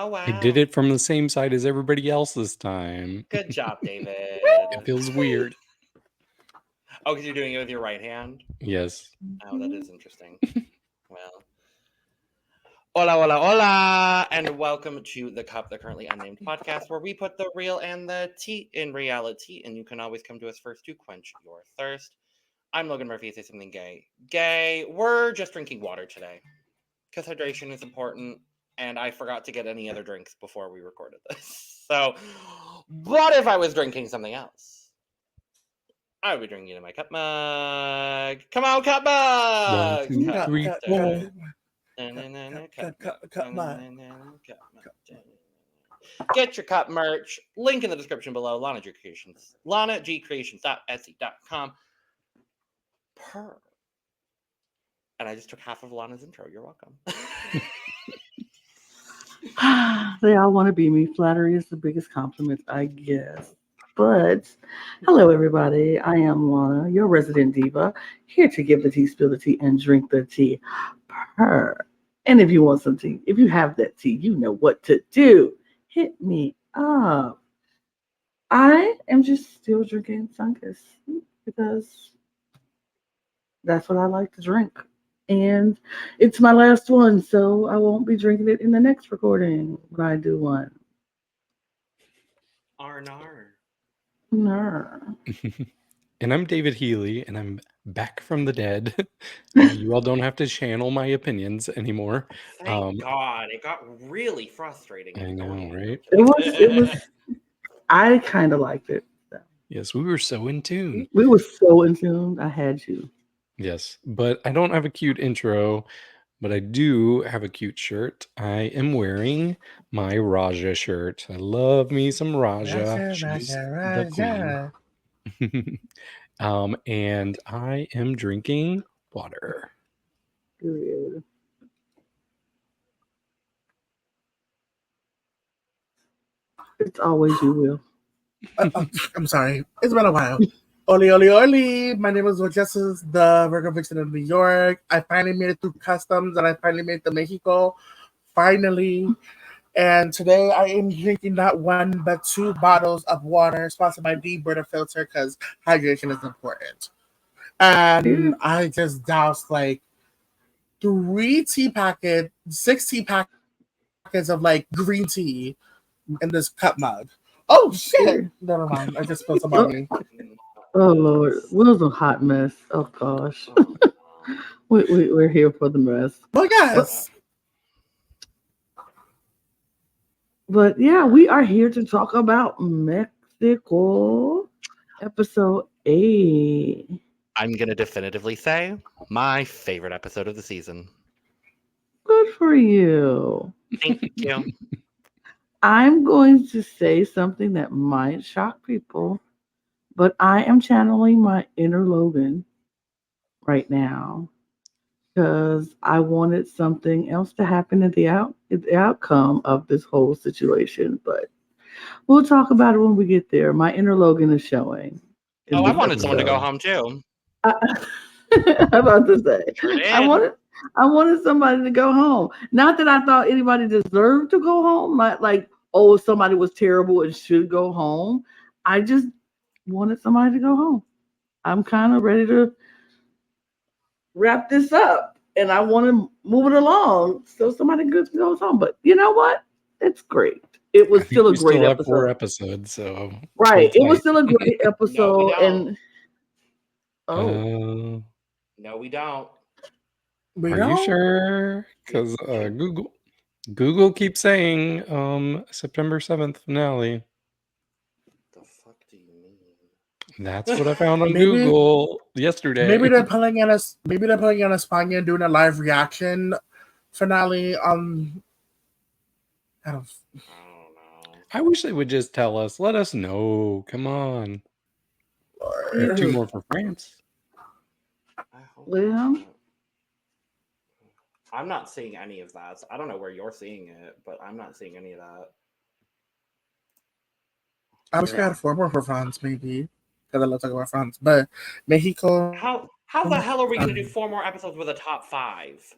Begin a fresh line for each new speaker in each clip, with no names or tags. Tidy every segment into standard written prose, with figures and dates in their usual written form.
Oh, wow.
I did it from the same side as everybody else this time.
Good job, David.
It feels weird.
Oh, because you're doing it with your right hand?
Yes.
Oh, that is interesting. Well. Hola, hola, hola, and welcome to the Currently Unnamed Podcast, where we put the real and the tea in reality, and you can always come to us first to quench your thirst. I'm Logan Murphy. Say something gay. Gay. We're just drinking water today, because hydration is important, and I forgot to get any other drinks before we recorded this. So, what if I was drinking something else? I would be drinking in my cup mug. Come on, cup mug!
1, 2, 3, 4.
Get your cup merch. Link in the description below. Lana G Creations. LanaGCreations.etsy.com. Purr. And I just took half of Lana's intro. You're welcome.
They all want to be me. Flattery is the biggest compliment, I guess. But hello, everybody. I am Lana, your resident diva, here to give the tea, spill the tea, and drink the tea. Purr. And if you want some tea, if you have that tea, you know what to do. Hit me up. I am just still drinking Sunkiss because that's what I like to drink. And it's my last one, so I won't be drinking it in the next recording when I do one.
Arnar.
Nar.
And I'm David Healy, and I'm back from the dead. You all don't have to channel my opinions anymore.
Thank God. It got really frustrating.
I know, right?
It was. I kind of liked it. So.
Yes, we were so in tune.
We were so in tune. I had you.
Yes, but I don't have a cute intro, but I do have a cute shirt. I am wearing my Raja shirt. I love me some Raja. She's the queen. And I am drinking water.
Good. It's always you, Will.
I'm sorry. It's been a while. Oli, oli, oli. My name is Jesus, the Virgo Vixen of New York. I finally made it through customs and I finally made it to Mexico. Finally. And today I am drinking not one but 2 bottles of water sponsored by D Brita Filter because hydration is important. And I just doused like 6 tea packets of like green tea in this cup mug. Oh shit! Never mind. I just spilled some on me.
Oh Lord, Will's a hot mess. Oh gosh, we're here for the mess.
Well, yes.
But yeah, we are here to talk about Mexico, episode 8.
I'm going to definitively say my favorite episode of the season.
Good for you.
Thank you.
I'm going to say something that might shock people, but I am channeling my inner Logan right now because I wanted something else to happen at the outcome of this whole situation. But we'll talk about it when we get there. My inner Logan is showing.
Oh, I wanted someone to go home too.
I'm about to say, I wanted somebody to go home. Not that I thought anybody deserved to go home. Like, oh, somebody was terrible and should go home. I just wanted somebody to go home. I'm kind of ready to wrap this up, and I want to move it along so somebody good goes home. But you know what? It's great. It was still a great episode.
4 episodes, so
right. It was still a great episode, and
no, we don't.
Are you sure? Because Google keeps saying September 7th finale.
The fuck do you mean?
That's what I found on Google yesterday.
Maybe they're pulling in España and doing a live reaction finale. I don't know.
I wish they would just tell us. Let us know. Come on. 2 more for France.
Well,
I'm not seeing any of that. I don't know where you're seeing it, but I'm not seeing any of that.
I wish I had 4 more for France, maybe. Because I love talking about France. But Mexico.
How the hell are we going to do 4 more episodes with a top 5?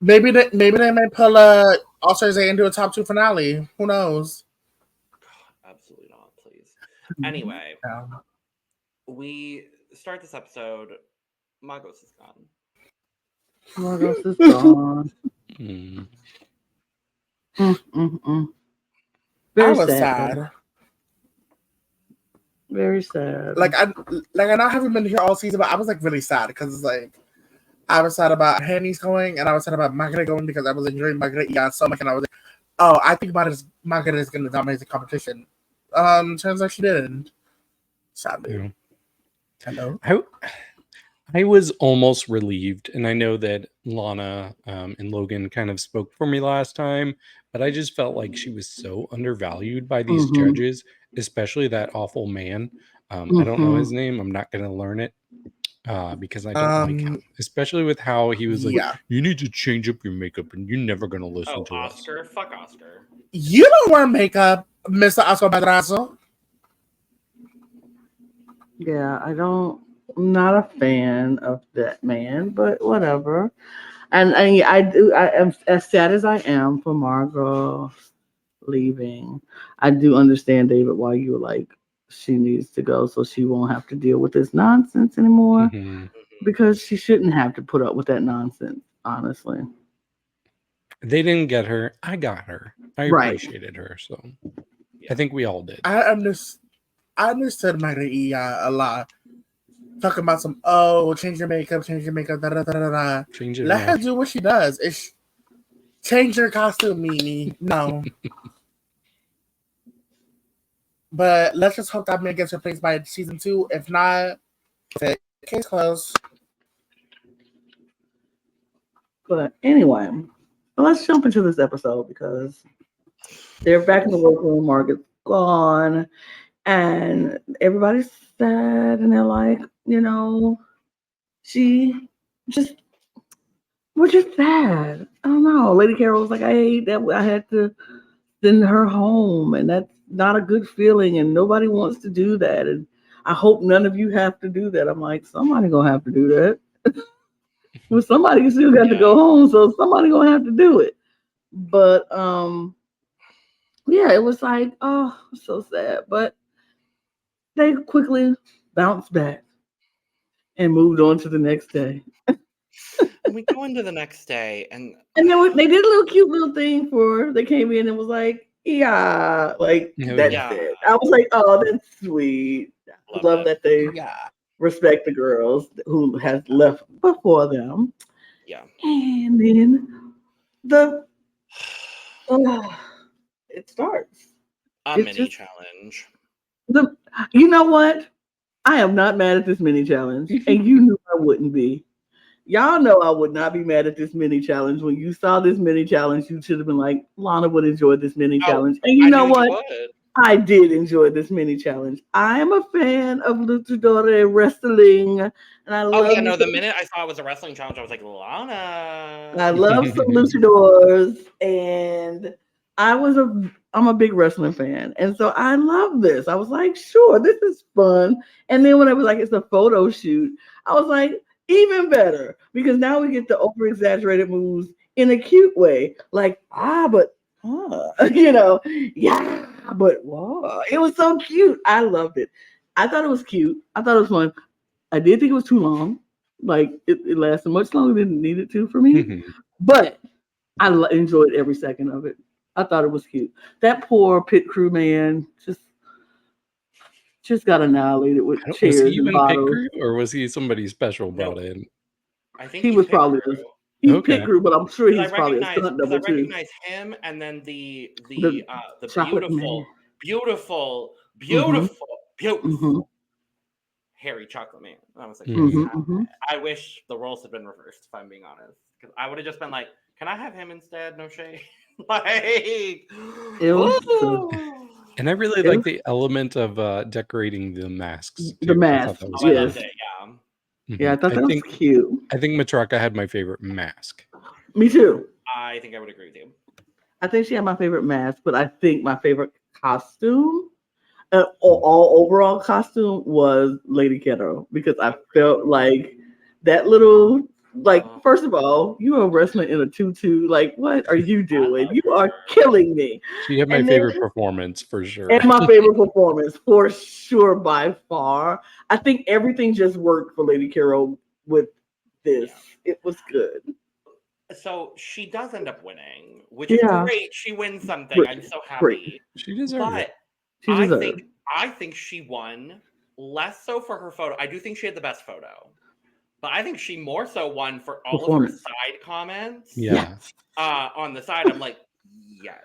Maybe they might pull a All Stars 8 into a top 2 finale. Who knows?
God, absolutely not, please. Anyway,
Yeah.
we start this episode. Magos is gone.
Margot's is gone.
Mm.
I
I
Very
was
sad.
sad.
Very sad.
Like I know I haven't been here all season, but I was like really sad because it's like I was sad about Henny's going, and I was sad about Margaret going because I was enjoying Margaret so much, and I was like, oh, I think Margaret is going to dominate the competition. Turns out she didn't. Sadly.
Yeah.
Hello.
I was almost relieved, and I know that Lana and Logan kind of spoke for me last time, but I just felt like she was so undervalued by these judges, especially that awful man. I don't know his name. I'm not going to learn it because I don't like him, especially with how he was like, you need to change up your makeup, and you're never going to listen to
Oscar?
us.
Fuck Oscar.
You don't wear makeup, Mr. Oscar Madrazo.
Yeah, I'm not a fan of that man, but whatever. And I am as sad as I am for Margot leaving. I do understand, David, why you were like, she needs to go so she won't have to deal with this nonsense anymore. Because she shouldn't have to put up with that nonsense, honestly.
They didn't get her. I got her. I appreciated her. So I think we all did.
I understood Maria a lot. Talking about some, change your makeup, da da da da.
Change it.
Let her do what she does. Change your costume, Mimi. No. But let's just hope that man gets replaced by season 2. If not, case closed.
But anyway, let's jump into this episode because they're back in the workroom. Margaret's gone, and everybody's sad, and they're like, we're just sad. I don't know. Lady Kero was like, I hate that I had to send her home, and that's not a good feeling, and nobody wants to do that, and I hope none of you have to do that. I'm like, somebody gonna have to do that. Well, somebody still got to go home, so somebody gonna have to do it. But it was like, oh, so sad. But they quickly bounced back and moved on to the next day.
And we go into the next day, and
then they did a little cute little thing they came in and was like, that's it. I was like, oh, that's sweet. Love that they respect the girls who has left before them.
Yeah.
And then it starts.
Mini challenge.
You know what? I am not mad at this mini challenge, and you knew I wouldn't be. Y'all know I would not be mad at this mini challenge. When you saw this mini challenge, you should have been like, Lana would enjoy this mini challenge. And you know what? I did enjoy this mini challenge. I am a fan of luchador wrestling, and I love.
The minute I saw it was a wrestling challenge, I was like, Lana.
I love some luchadors, and I'm a big wrestling fan, and so I love this. I was like, sure, this is fun. And then when I was like, it's a photo shoot, I was like, even better, because now we get the over exaggerated moves in a cute way, like but but wow, it was so cute. I loved it. I thought it was cute. I thought it was fun. I did think it was too long. Like it lasted much longer than it needed to for me. But I enjoyed every second of it. I thought it was cute. That poor pit crew man just got annihilated with chairs and bottles.
Pit crew, or was he somebody special brought in?
I think
he was probably pit crew, but I'm sure he's probably a stunt double too.
I recognize him, and then the beautiful hairy chocolate man. I was like, I wish the roles had been reversed, if I'm being honest, because I would have just been like, can I have him instead? No shade.
And I really like the element of decorating the masks.
Too. The masks, yes. Yeah, I thought that was cute.
I think Matraka had my favorite mask.
Me too.
I think I would agree with you.
I think she had my favorite mask, but I think my favorite costume, all overall costume, was Lady Kero, because I felt like that little Like, first of all, you are wrestling in a tutu. Like, what are you doing? You are killing me.
She had my favorite performance for sure.
And my favorite performance for sure by far. I think everything just worked for Lady Kero with this. Yeah. It was good.
So she does end up winning, which is great. She wins something. I'm so happy.
Great. She deserved it.
I think she won less so for her photo. I do think she had the best photo. But I think she more so won for all of her side comments.
Yeah.
On the side, I'm like, yes,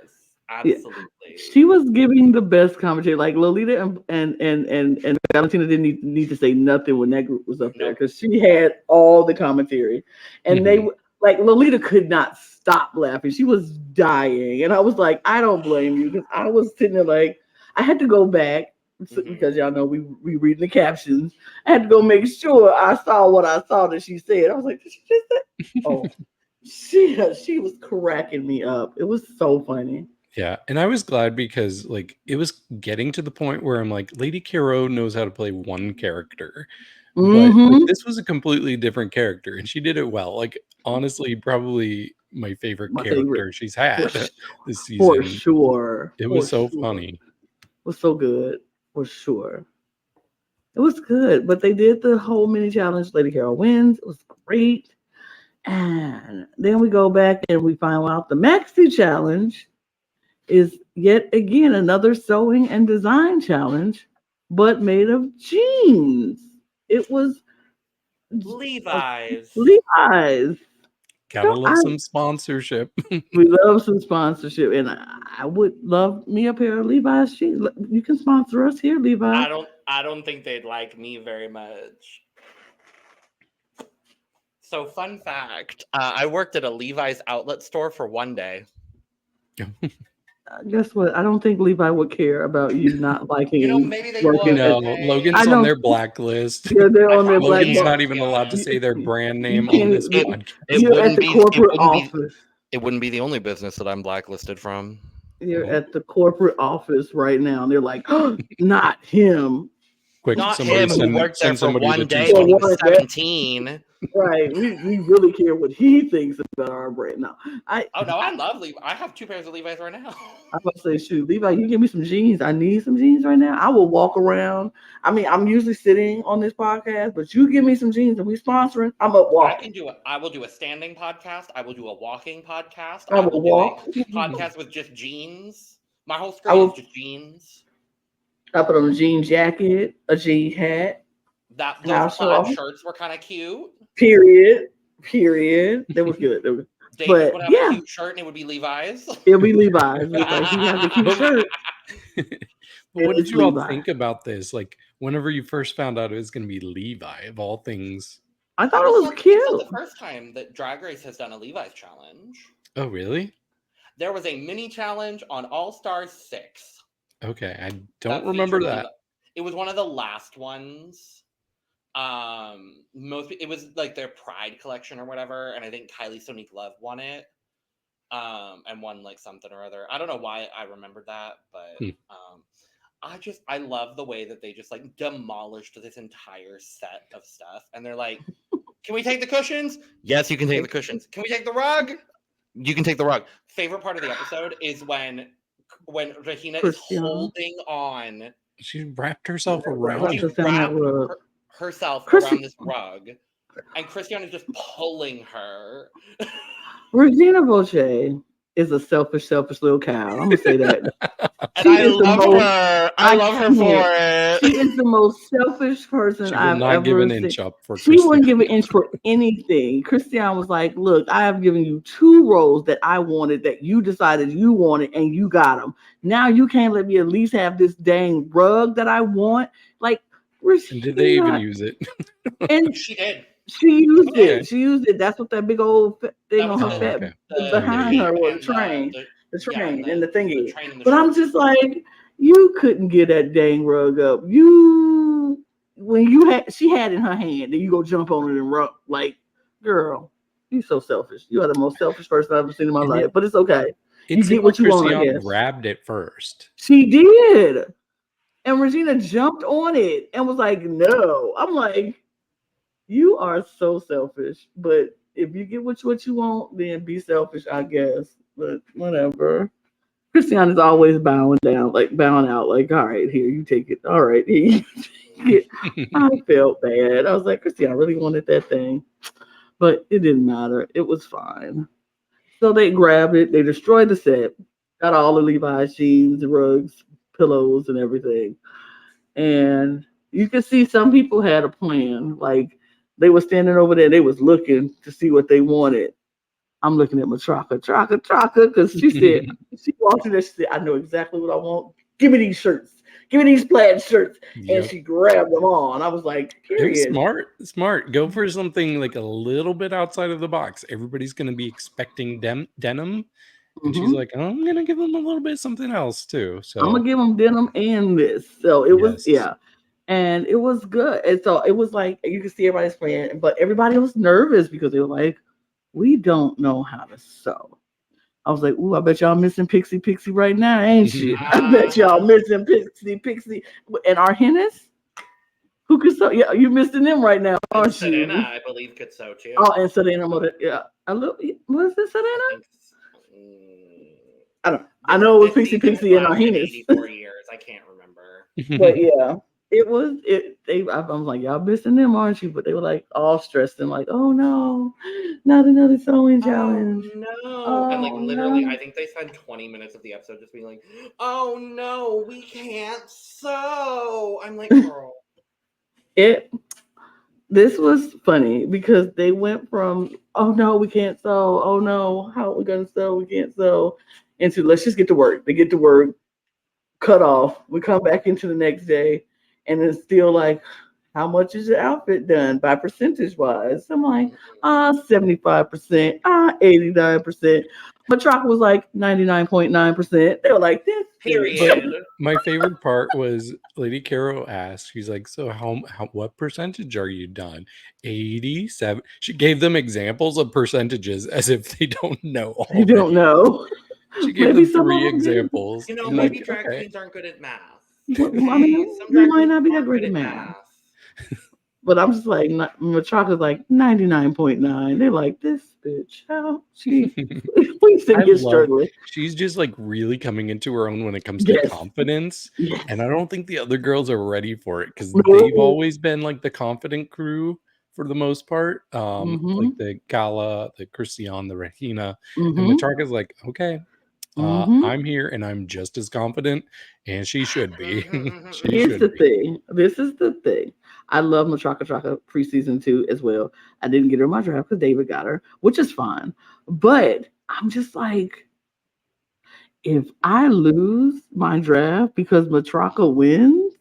absolutely.
Yeah. She was giving the best commentary. Like Lolita and Valentina didn't need to say nothing when that group was up there because she had all the commentary, and they like Lolita could not stop laughing. She was dying, and I was like, I don't blame you because I was sitting there like I had to go back. Because y'all know we reading the captions. I had to go make sure I saw what I saw that she said. I was like, did she just say? Oh, she was cracking me up. It was so funny.
Yeah, and I was glad because like it was getting to the point where I'm like, Lady Kero knows how to play one character, but like, this was a completely different character, and she did it well. Like honestly, probably my favorite character she's had this season.
For sure,
it was so funny.
It was so good. For sure. It was good, but they did the whole mini challenge. Lady Kero wins. It was great. And then we go back and we find out the maxi challenge is yet again another sewing and design challenge, but made of jeans. It was
Levi's.
Gotta love some sponsorship.
We love some sponsorship, and I would love me a pair of Levi's jeans. You can sponsor us here, Levi.
I don't think they'd like me very much. So, fun fact: I worked at a Levi's outlet store for one day.
Guess what? I don't think Levi would care about you not liking.
Maybe they would.
No, Logan's on their blacklist.
Yeah, they're on their blacklist.
Logan's not even allowed to say their brand name on this podcast.
You're at the corporate office.
It wouldn't be the only business that I'm blacklisted from.
You're at the corporate office right now, and they're like, oh, not him.
Quick,
not him who worked there for one day when he was 17.
Right. We really care what he thinks about our brand. No,
I love Levi. I have 2 pairs of Levi's right now.
I'm about to say, shoot, Levi, you give me some jeans. I need some jeans right now. I will walk around. I mean, I'm usually sitting on this podcast, but you give me some jeans and we sponsoring. I'm up walking.
I will do a standing podcast. I will do a walking podcast.
I will walk.
Do a podcast with just jeans. My whole screen is just jeans.
I put on a jean jacket, a jean hat.
Those plaid shirts were kind of cute.
Period. That was good.
Dave would have a cute shirt and it would be Levi's.
It would be Levi's. Like, he has a cute shirt.
But what did you all think about this? Like, whenever you first found out it was going to be Levi, of all things.
I thought it was cute.
This is the first time that Drag Race has done a Levi's challenge.
Oh, really?
There was a mini challenge on All Stars 6.
Okay, I don't remember that.
It was one of the last ones. It was like their Pride collection or whatever, and I think Kylie Sonique Love won it. And won like something or other. I don't know why I remembered that, but I love the way that they just like demolished this entire set of stuff. And they're like, can we take the cushions? Yes, you can take the cushions. Can we take the rug? You can take the rug. Favorite part of the episode is when Regina is holding on.
She wrapped herself around
herself around this rug. And Cristian is just pulling her.
Regina Voce is a selfish little cow. I'm going to say that.
And I love her. I love her for it.
She is the most selfish person I've ever
give an
seen.
Inch up for
she wouldn't give an inch for anything. Cristian was like, look, I have given you 2 roles that I wanted that you decided you wanted and you got them. Now you can't let me at least have this dang rug that I want. Like,
Regina, did they even use it?
And
she did.
She used it. She used it. That's what that big old thing on her fat behind her was the train. The train and the thingy. But I'm just like, you couldn't get that dang rug up. She had it in her hand, and you go jump on it and rub. Like, girl, you so selfish. You are the most selfish person I've ever seen in my life. But it's okay. You get what you want. I guess.
Grabbed it first.
She did, and Regina jumped on it and was like, "No." I'm like, You are so selfish. But if you get what you want, then be selfish, I guess. But whatever. Christian is always bowing down, like bowing out, like, all right, here, you take it. All right, here, you take it. I felt bad. I was like, Christian, I really wanted that thing. But it didn't matter. It was fine. So they grabbed it, they destroyed the set, got all the Levi's jeans, the rugs, pillows, and everything. And you could see some people had a plan. Like they were standing over there, they was looking to see what they wanted. I'm looking at Matraka, Traka, because she walked in there, she said, I know exactly what I want. Give me these shirts. Give me these plaid shirts. And
Yep.
she grabbed them all. And I was like,
It was
period.
smart. Go for something like a little bit outside of the box. Everybody's going to be expecting denim. And she's
Hmm.
like, I'm going to give them a little bit of something else too.
I'm
So,
gonna give them denim and this. So it was,
yes.
yeah. And it was good. And so it was like you could see everybody's playing, but everybody was nervous because they were like, we don't know how to sew. I was like, ooh, I bet y'all missing Pixie right now, ain't you? I bet y'all missing Pixie. And our Hennis, who could sew? Yeah, you missing them right now,
And
aren't
Serena,
you?
I believe, could sew too.
Oh, and Selena, yeah. A little, was it
I
Selena?
think
I don't. I know it was
this season
Pixie and our
lasted
Hennis.
84 years. I can't remember.
But yeah, it was it. I was like, y'all missing them, aren't you? But they were like all stressed and like, oh no, not another sewing challenge.
Oh no! And like
Oh
literally,
no.
I think they spent 20 minutes of the episode just being like, "Oh no, we can't sew." I'm like, girl.
It. This was funny because they went from, oh no, we can't sew. Oh no, how are we gonna sew? We can't sew. Into let's just get to work. They get to work, cut off. We come back into the next day, and it's still like, how much is your outfit done by percentage wise? I'm like, 75%, 89%. Matraka was like 99.9%. They were like, this
Period.
My favorite part was Lady Kero asked, she's like, so what percentage are you done? 87. She gave them examples of percentages as if they don't know
you
already.
don't know.
She gave
Maybe
them
some of
3
them did.
examples.
You know,
I'm
maybe
like,
drag
okay.
queens aren't good at math.
I mean,
Some
we
drag
might
queens
not be that
aren't
great
good
at
at
math.
math.
But I'm just like, Matraka's like 99.9. They're like, this bitch, how she, we sitting here struggling.
She's just like really coming into her own when it comes to
Yes.
confidence.
Yes.
And I don't think the other girls are ready for it because
No.
they've always been like the confident crew for the most part. Like the Gala, the Cristian, the Regina. And Matraka's like, okay, I'm here and I'm just as confident, and she should be.
Here's the thing. This is the thing. I love Matraka preseason 2 as well. I didn't get her in my draft because David got her, which is fine. But I'm just like, if I lose my draft because Matraka wins,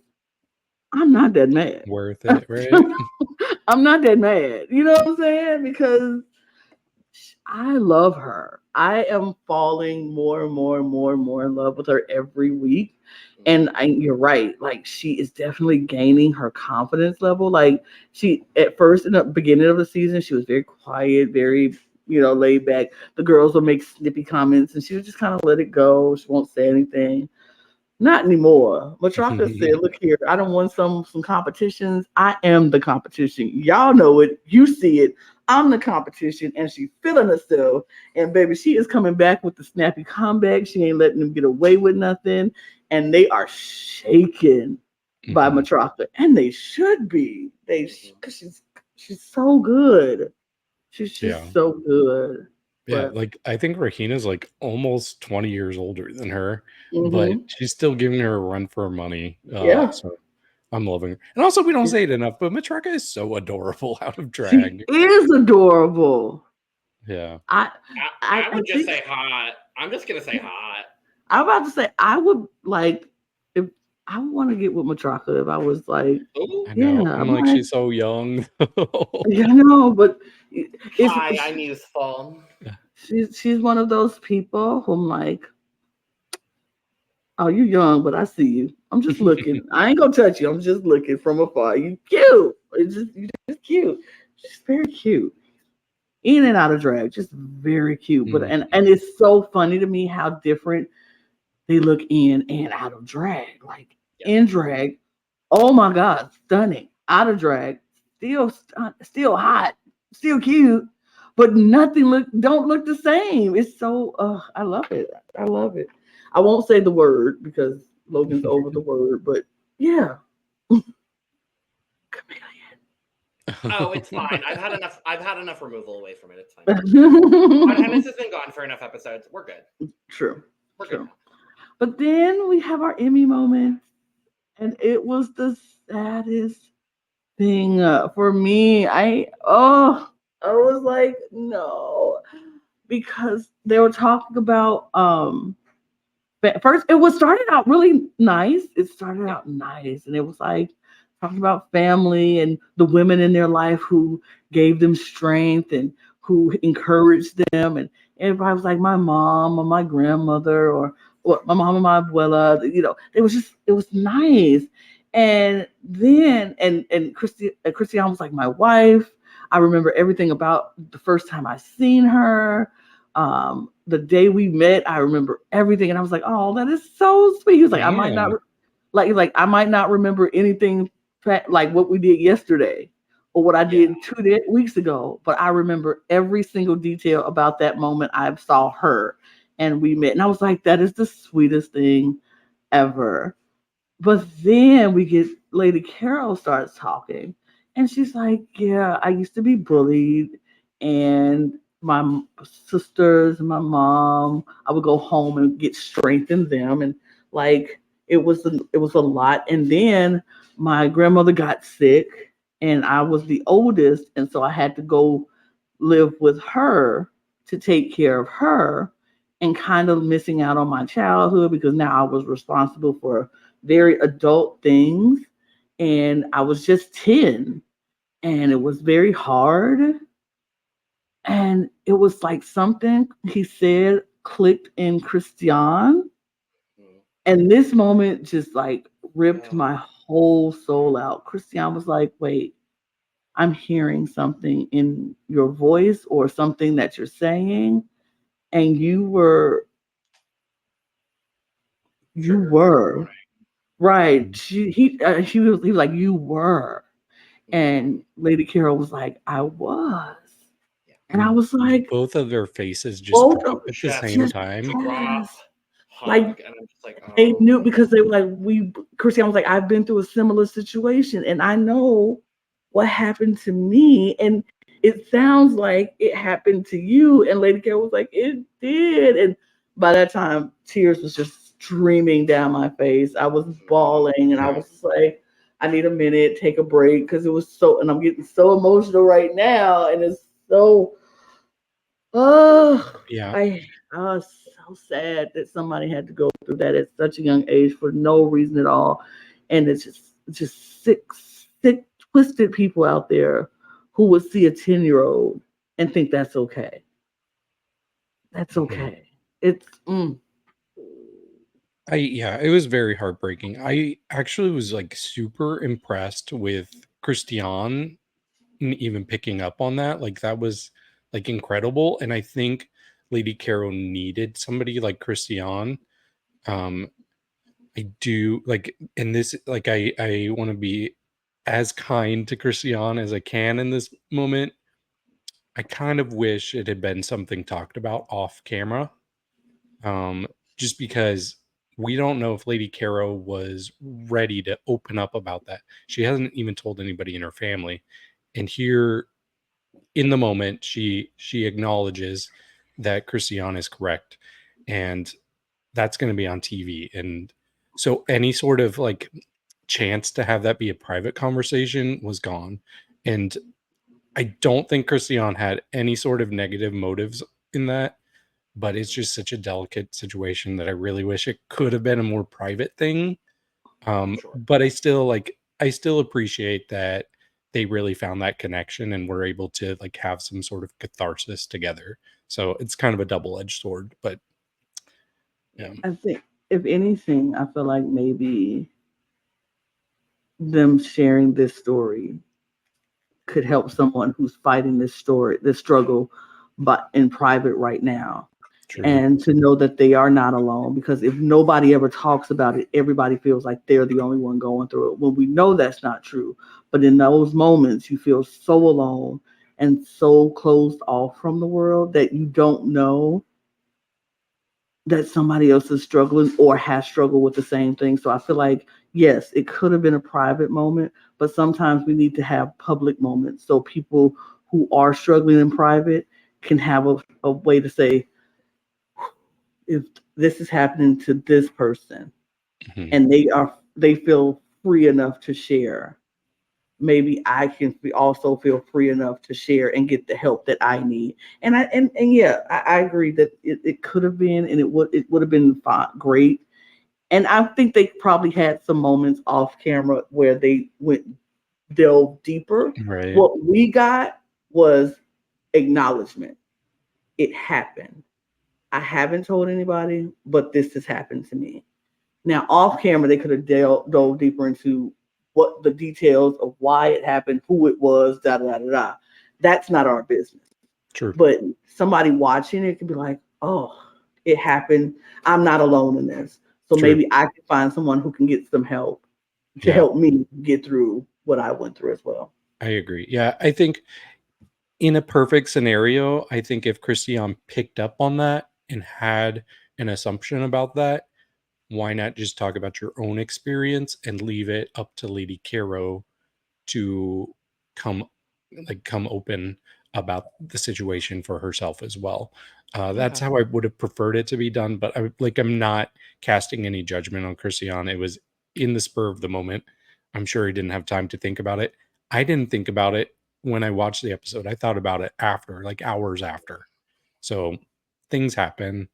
I'm not that mad.
Worth it, right?
I'm not that mad. You know what I'm saying? Because I love her. I am falling more and more and more and more in love with her every week. And you're right. Like she is definitely gaining her confidence level. Like she, at first in the beginning of the season, she was very quiet, very, laid back. The girls would make snippy comments and she would just kind of let it go. She won't say anything. Not anymore. Matraka said, look here, I don't want some competitions. I am the competition. Y'all know it. You see it. I'm the competition. And she's feeling herself. And baby, she is coming back with the snappy comeback. She ain't letting them get away with nothing. And they are shaken by Matraka. And they should be. Because she's so good. She's just so good.
Yeah, like I think Regina's like almost 20 years older than her, but she's still giving her a run for her money. So I'm loving her. And also, we don't say it enough, but Matraka is so adorable out of drag.
She is adorable.
Yeah.
I would just say hot. I'm just gonna say hot.
I'm about to say I would like if I want to get with Matraka if I was like,
I know. I'm like she's so young.
Yeah, I know, but
hi, I'm useful.
She's one of those people who I'm like, oh, you're young, but I see you. I'm just looking. I ain't gonna touch you. I'm just looking from afar. You cute. You're just cute. She's very cute. In and out of drag, just very cute. But and it's so funny to me how different they look in and out of drag. Like in drag, oh my God, stunning. Out of drag, still hot, still cute, but nothing don't look the same. It's so I love it. I love it. I won't say the word because Logan's over the word, but yeah. Chameleon.
Oh, it's fine. I've had enough removal away from it. It's fine. My tennis has been gone for enough episodes. We're good.
True.
We're
True.
good.
But then we have our Emmy moment, and it was the saddest thing for me. I was like, no, because they were talking about first it was started out really nice. It started out nice, and it was like talking about family and the women in their life who gave them strength and who encouraged them, and everybody was like my mom or my grandmother or my mom and my abuela. It was nice. And then and Christiane was like my wife. I remember everything about the first time I seen her. The day we met, I remember everything, and I was like, "Oh, that is so sweet." He was like, "I might not, I might not remember anything like what we did yesterday or what I did 2 weeks ago, but I remember every single detail about that moment I saw her and we met." And I was like, "That is the sweetest thing ever." But then we get Lady Carol starts talking, and she's like, "Yeah, I used to be bullied, and my sisters and my mom, I would go home and get strength in them, and like it was a lot. And then my grandmother got sick, and I was the oldest, and so I had to go live with her to take care of her, and kind of missing out on my childhood because now I was responsible for very adult things, and I was just 10, and it was very hard, and it was like something he said clicked in Christian, and this moment just like ripped my whole soul out. Christian was like, "Wait, I'm hearing something in your voice or something that you're saying, and you were right." He was like, "You were." And Lady Carol was like, "I was." And I was like,
both of their faces just
both
drop
of
at the same time.
yes.
Hug,
Like
and I'm just like,
they knew because they were like, Christian was like, "I've been through a similar situation and I know what happened to me. And it sounds like it happened to you." And Lady Carol was like, "It did." And by that time, tears was just streaming down my face. I was bawling and I was just like, "I need a minute, take a break," because it was so, and I'm getting so emotional right now. And it's so,
Yeah.
so sad that somebody had to go through that at such a young age for no reason at all. And it's just sick, twisted people out there who would see a 10-year-old and think that's okay. That's okay. It's
it was very heartbreaking. I actually was like super impressed with Christian even picking up on that. Like that was like incredible. And I think Lady Caro needed somebody like Christian. I do like in this, like I want to be as kind to Christian as I can in this moment. I kind of wish it had been something talked about off camera. Just because we don't know if Lady Caro was ready to open up about that. She hasn't even told anybody in her family. And here in the moment, she acknowledges that Christian is correct. And that's going to be on TV. And so any sort of like chance to have that be a private conversation was gone. And I don't think Christian had any sort of negative motives in that, but it's just such a delicate situation that I really wish it could have been a more private thing. But I still appreciate that they really found that connection and were able to like have some sort of catharsis together. So it's kind of a double-edged sword, but yeah.
I think if anything, I feel like maybe them sharing this story could help someone who's fighting this struggle, but in private right now.
True.
and to know that they are not alone, because if nobody ever talks about it, everybody feels like they're the only one going through it, when we know that's not true. But in those moments, you feel so alone and so closed off from the world that you don't know that somebody else is struggling or has struggled with the same thing. So I feel like, yes, it could have been a private moment, but sometimes we need to have public moments so people who are struggling in private can have a way to say, if this is happening to this person
Mhm.
and they feel free enough to share, maybe I can also feel free enough to share and get the help that I need. And yeah, I agree that it could have been, and it would have been fine, great. And I think they probably had some moments off camera where they delve deeper.
Right.
What we got was acknowledgement. It happened. I haven't told anybody, but this has happened to me. Now, off camera, they could have dove deeper into what the details of why it happened, who it was, da da da da. That's not our business.
True.
But somebody watching it can be like, oh, it happened. I'm not alone in this. So
True.
maybe I can find someone who can get some help to
Yeah.
help me get through what I went through as well.
I agree. Yeah, I think in a perfect scenario, I think if Christian picked up on that and had an assumption about that, why not just talk about your own experience and leave it up to Lady Kero to come open about the situation for herself as well. That's
Okay.
how I would have preferred it to be done, but I'm not casting any judgment on Christian. It was in the spur of the moment. I'm sure he didn't have time to think about it. I didn't think about it when I watched the episode. I thought about it after, like hours after. So things happen.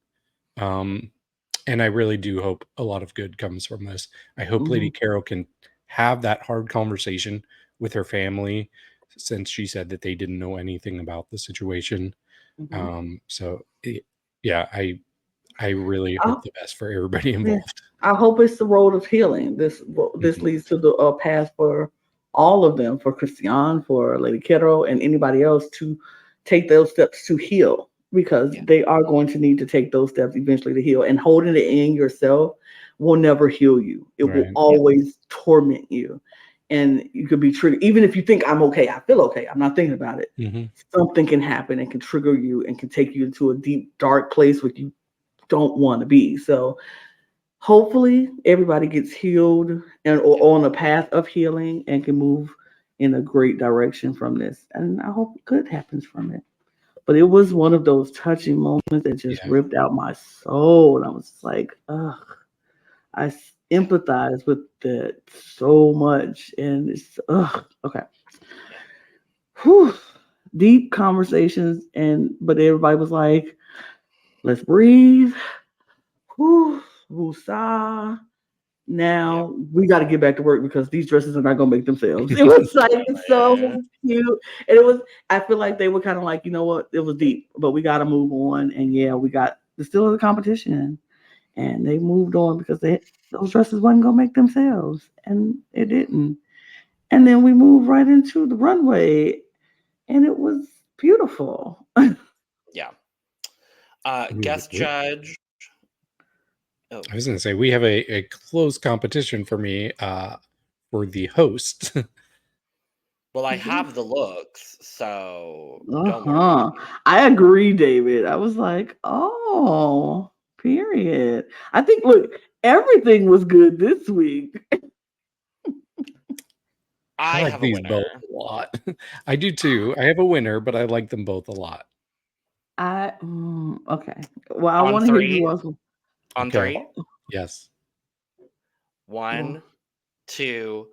And I really do hope a lot of good comes from this. I hope Lady Kero can have that hard conversation with her family, since she said that they didn't know anything about the situation. Yeah, I really hope the best for everybody involved.
I hope it's the road of healing. This leads to the path for all of them, for Christian, for Lady Kero, and anybody else to take those steps to heal, because they are going to need to take those steps eventually to heal. And holding it in yourself will never heal you. It will always torment you. And you could be triggered. Even if you think I'm okay, I feel okay, I'm not thinking about it. Something can happen and can trigger you and can take you into a deep, dark place where you don't want to be. So hopefully everybody gets healed and or on a path of healing and can move in a great direction from this. And I hope good happens from it. But it was one of those touching moments that just ripped out my soul. And I was just like, ugh. I empathize with that so much. And it's okay. Whew. Deep conversations, but everybody was like, let's breathe. Whew. Woosah. Now we got to get back to work because these dresses are not going to make themselves. It was like so cute. And I feel like they were kind of like, you know what? It was deep, but we got to move on. And there's still a competition. And they moved on because those dresses wasn't going to make themselves. And it didn't. And then we moved right into the runway. And it was beautiful.
Yeah. Guest judge.
I was going to say, we have a close competition for me for the host.
Well, I have the looks, so don't worry.
I agree, David. I was like, oh, period. I think, look, everything was good this week.
I
like
have
these
a winner.
both a lot. I do too. I have a winner, but I like them both a lot.
Okay. Well, I want to hear you also.
On three?
Yes.
1, 2,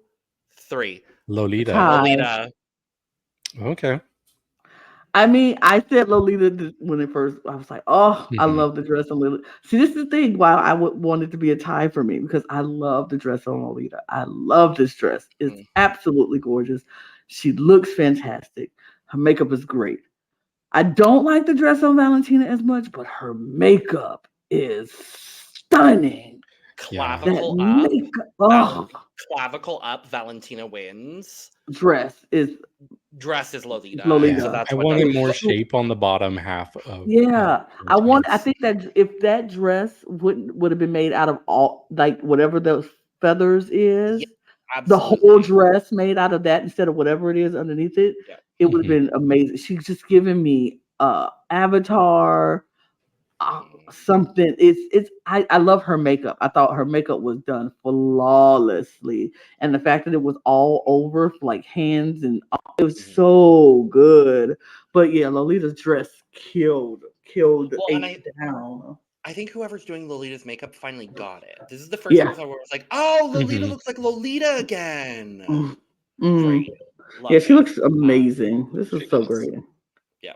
3.
Lolita.
Lolita.
Okay.
I mean, I said Lolita when it first. I was like, "Oh, I love the dress on Lolita." See, this is the thing. Why I would want it to be a tie for me, because I love the dress on Lolita. I love this dress. It's absolutely gorgeous. She looks fantastic. Her makeup is great. I don't like the dress on Valentina as much, but her makeup is stunning.
Yeah.
That
Clavicle up.
makeup, oh,
Clavicle up. Valentina wins.
dress is
Dress is Lolita.
Lolita.
So
Yeah.
that's
I
what
wanted
Lolita
more
gets.
shape on the bottom half of
Yeah, I
pants.
think that if that dress would have been made out of all like whatever those feathers is, the whole
Absolutely.
dress made out of that instead of whatever it is underneath it,
Yeah.
it would have
Mhm.
been amazing. She's just giving me Avatar something. I love her makeup. I thought her makeup was done flawlessly, and the fact that it was all over like hands and it was
Mhm.
so good. But yeah, Lolita's dress killed
Well, and
ate down.
I think whoever's doing Lolita's makeup finally got it. This is the first
Yeah.
episode where it's like, oh, Lolita
Mhm.
looks like Lolita again.
Mm. Mm.
Great.
Yeah,
Love
she
it.
looks amazing. This
She
is so
does.
great.
Yeah.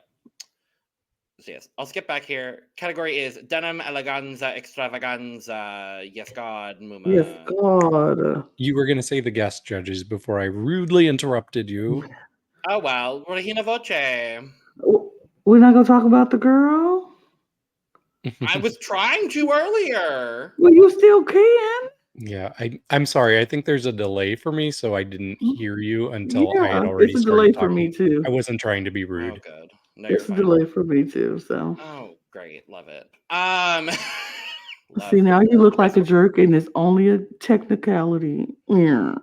So yes, I'll skip back here. Category is Denim, Eleganza, Extravaganza. Yes, God, Muma.
Yes, God.
You were going to say the guest judges before I rudely interrupted you.
Oh, well. Regina Voce.
We're not gonna talk about the girl.
I was trying to earlier.
Well, you still can.
Yeah, I'm sorry. I think there's a delay for me, so I didn't hear you until I had
Yeah,
already
it's a
delay
delay
started
for me
talking.
too.
I wasn't trying to be
Oh,
rude.
good. No, you're
It's a
fine.
delay for me too. So
Oh, great. Love it.
see, now you look like a jerk, and it's only a technicality. Yeah.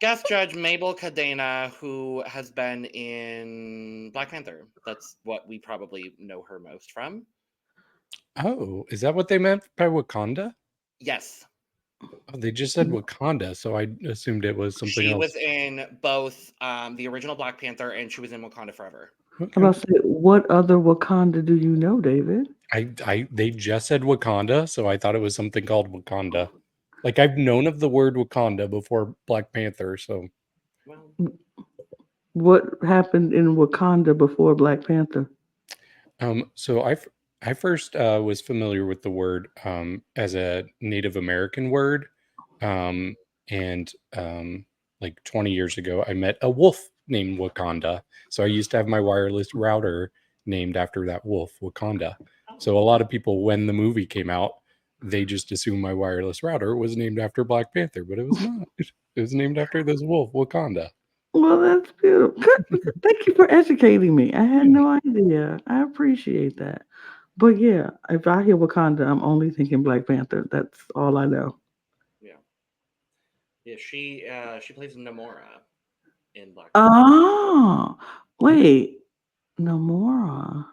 Guest judge Mabel Cadena, who has been in Black Panther. That's what we probably know her most from.
Oh, is that what they meant by Wakanda?
Yes.
Oh, they just said Wakanda, so I assumed it was something
She
else.
was in both the original Black Panther and she was in Wakanda Forever.
Okay.
I'm about to say, what other Wakanda do you know, David?
They just said Wakanda, so I thought it was something called Wakanda. Like I've known of the word Wakanda before Black Panther, so
Well,
What happened in Wakanda before Black Panther?
so I first was familiar with the word as a Native American word, and like 20 years ago, I met a wolf named Wakanda. So I used to have my wireless router named after that wolf, Wakanda. So a lot of people, when the movie came out, they just assumed my wireless router was named after Black Panther, but it was not. It was named after this wolf, Wakanda.
Well, that's beautiful. Thank you for educating me. I had no idea. I appreciate that. But yeah, if I hear Wakanda, I'm only thinking Black Panther. That's all I know.
yeah. Yeah, she plays Namora in Black Panther.
Oh, wait, Namora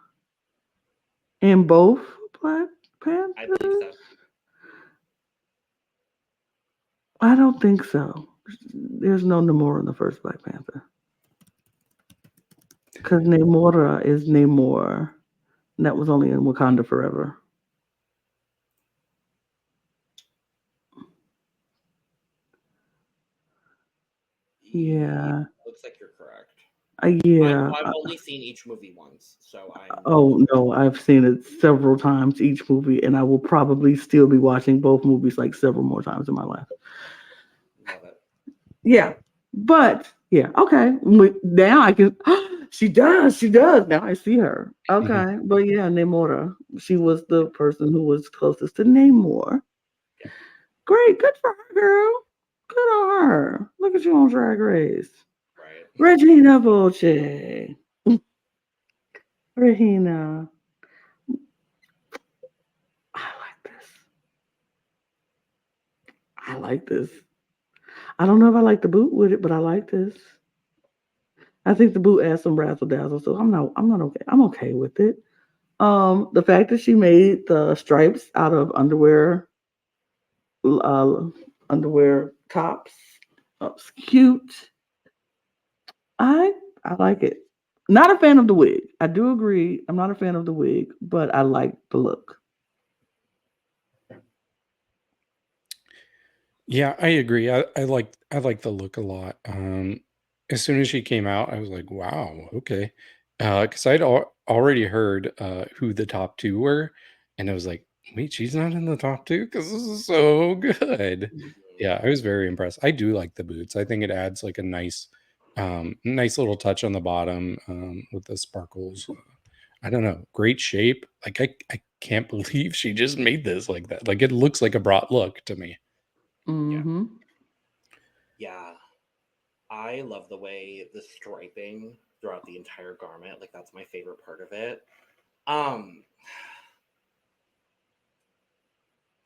in both Black Panther?
I believe so.
I don't think so. There's no Namora in the first Black Panther because Namora is Namor. And that was only in Wakanda Forever. Yeah.
Looks like you're correct.
Yeah.
I've only seen each movie once, so I'm.
Oh no, I've seen it several times each movie, and I will probably still be watching both movies like several more times in my life.
Love it.
Yeah, but yeah, okay. Now I can. She does. Now I see her. Okay, but yeah, Namora. She was the person who was closest to Namor.
Yeah.
Great, good for her, girl. Good on her. Look at you on Drag Race.
Right.
Regina Voce. Regina. I like this. I don't know if I like the boot with it, but I like this. I think the boot adds some razzle dazzle, so I'm not okay. I'm okay with it. The fact that she made the stripes out of underwear tops, it's cute. I like it. Not a fan of the wig. I do agree. I'm not a fan of the wig, but I like the look.
Yeah, I agree. I like the look a lot. As soon as she came out, I was like, wow, okay. Because I'd already heard who the top two were, and I was like, wait, she's not in the top two because this is so good. Yeah, I was very impressed. I do like the boots. I think it adds like a nice little touch on the bottom with the sparkles. I don't know, great shape. Like I can't believe she just made this like that. Like, it looks like a brat look to me.
Mm-hmm.
Yeah. I love the way the striping throughout the entire garment, like that's my favorite part of it.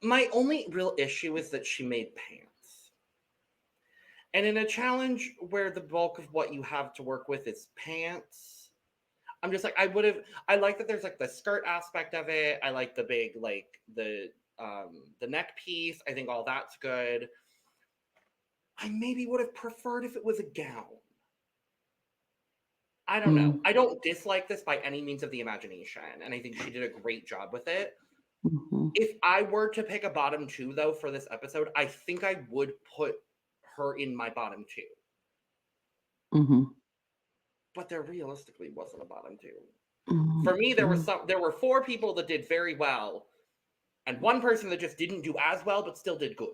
My only real issue is that she made pants. And in a challenge where the bulk of what you have to work with is pants, I'm just like, I like that there's like the skirt aspect of it. I like the big, like the neck piece. I think all that's good. I maybe would have preferred if it was a gown. I don't know. I don't dislike this by any means of the imagination, and I think she did a great job with it.
Mm-hmm.
If I were to pick a bottom two, though, for this episode, I think I would put her in my bottom two.
Mm-hmm.
But there realistically wasn't a bottom two.
Mm-hmm.
For me, there were 4 people that did very well, and 1 person that just didn't do as well, but still did good.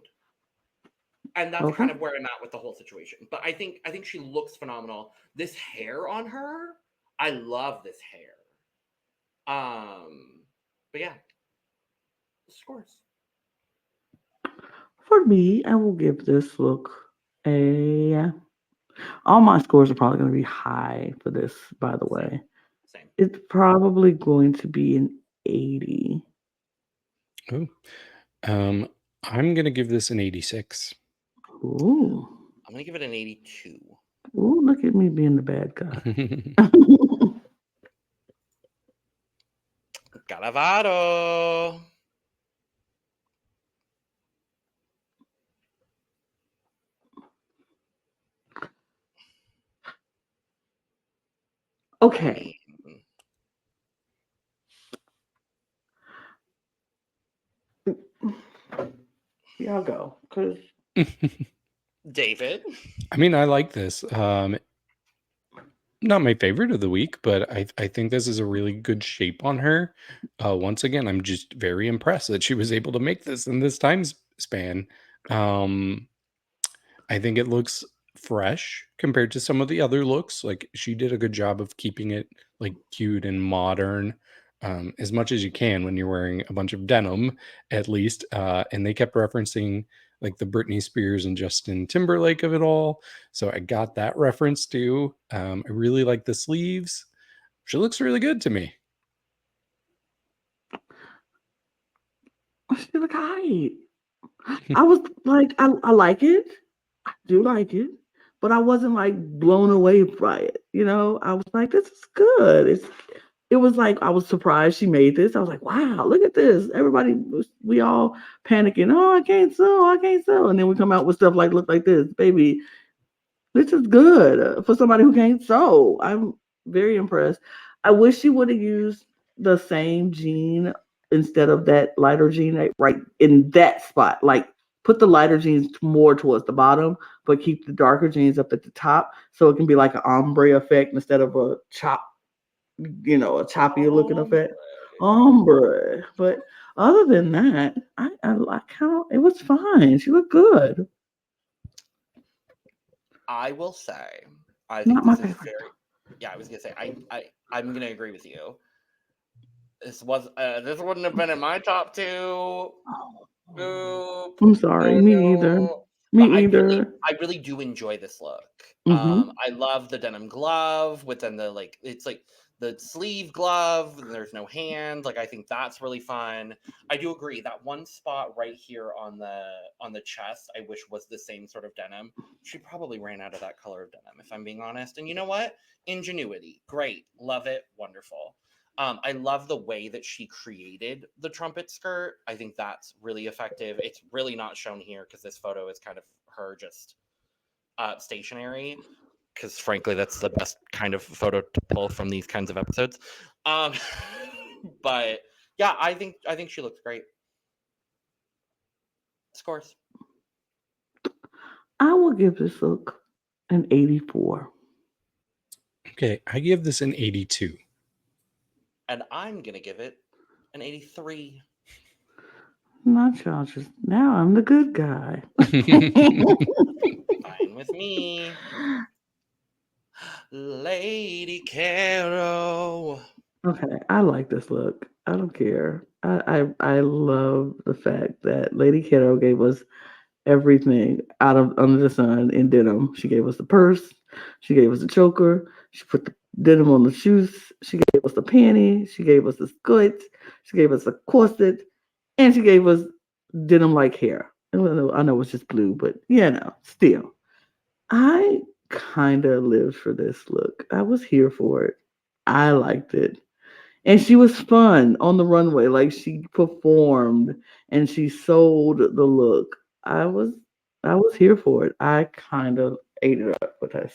And that's kind of where I'm at with the whole situation. But I think she looks phenomenal. This hair on her, I love this hair. But yeah, scores.
For me, I will give this look a. All my scores are probably going to be high for this, by the way.
Same.
It's probably going to be an 80.
Oh. I'm going to give this an 86.
Ooh.
I'm going to give it an 82.
Ooh, look at me being the bad guy.
Gala Varo.
Okay. Y'all go, because
David.
I mean, I like this. Not my favorite of the week, but I think this is a really good shape on her. Once again, I'm just very impressed that she was able to make this in this time span. I think it looks fresh compared to some of the other looks. Like, she did a good job of keeping it like cute and modern, as much as you can when you're wearing a bunch of denim, at least. And they kept referencing like the Britney Spears and Justin Timberlake of it all. So I got that reference too. I really like the sleeves. She looks really good to me.
she look high. I was like, I like it. I do like it. But I wasn't like blown away by it. I was like, this is good. It was like I was surprised she made this. I was like, wow, look at this. We all panicking. Oh, I can't sew. And then we come out with stuff like, look like this, baby. This is good for somebody who can't sew. I'm very impressed. I wish she would have used the same jean instead of that lighter jean right in that spot. Like, put the lighter jeans more towards the bottom, but keep the darker jeans up at the top so it can be like an ombre effect instead of a choppier looking effect. Ombre. But other than that, I kind of, it was fine. She looked good.
I will say, I think
Not
this
my
is
favorite.
yeah, I was gonna say, I'm gonna agree with you. This wouldn't have been in my top 2. Nope.
I'm sorry. Me either.
But
Me
I really do enjoy this look.
Mhm.
I love the denim glove with then it's like the sleeve glove, and there's no hand. Like, I think that's really fun. I do agree that one spot right here on the chest, I wish was the same sort of denim. She probably ran out of that color of denim, if I'm being honest. And you know what? Ingenuity. Great. Love it. Wonderful. I love the way that she created the trumpet skirt. I think that's really effective. It's really not shown here because this photo is kind of her just stationary. Because frankly, that's the best kind of photo to pull from these kinds of episodes. But yeah, I think she looks great. Scores.
I will give this look an 84.
Okay, I give this an 82.
And I'm gonna give it an 83.
Not y'all. Just now, I'm the good guy.
Fine with me. Lady Kero.
Okay, I like this look. I don't care. I love the fact that Lady Kero gave us everything out of under the sun in denim. She gave us the purse. She gave us the choker. She put the denim on the shoes. She gave us the panty. She gave us the skirt. She gave us a corset, and she gave us denim like hair. I know it's just blue, but still, I kind of lived for this look. I was here for it. I liked it. And she was fun on the runway. Like she performed and she sold the look. I was I was here for it. I kind of ate it up with us.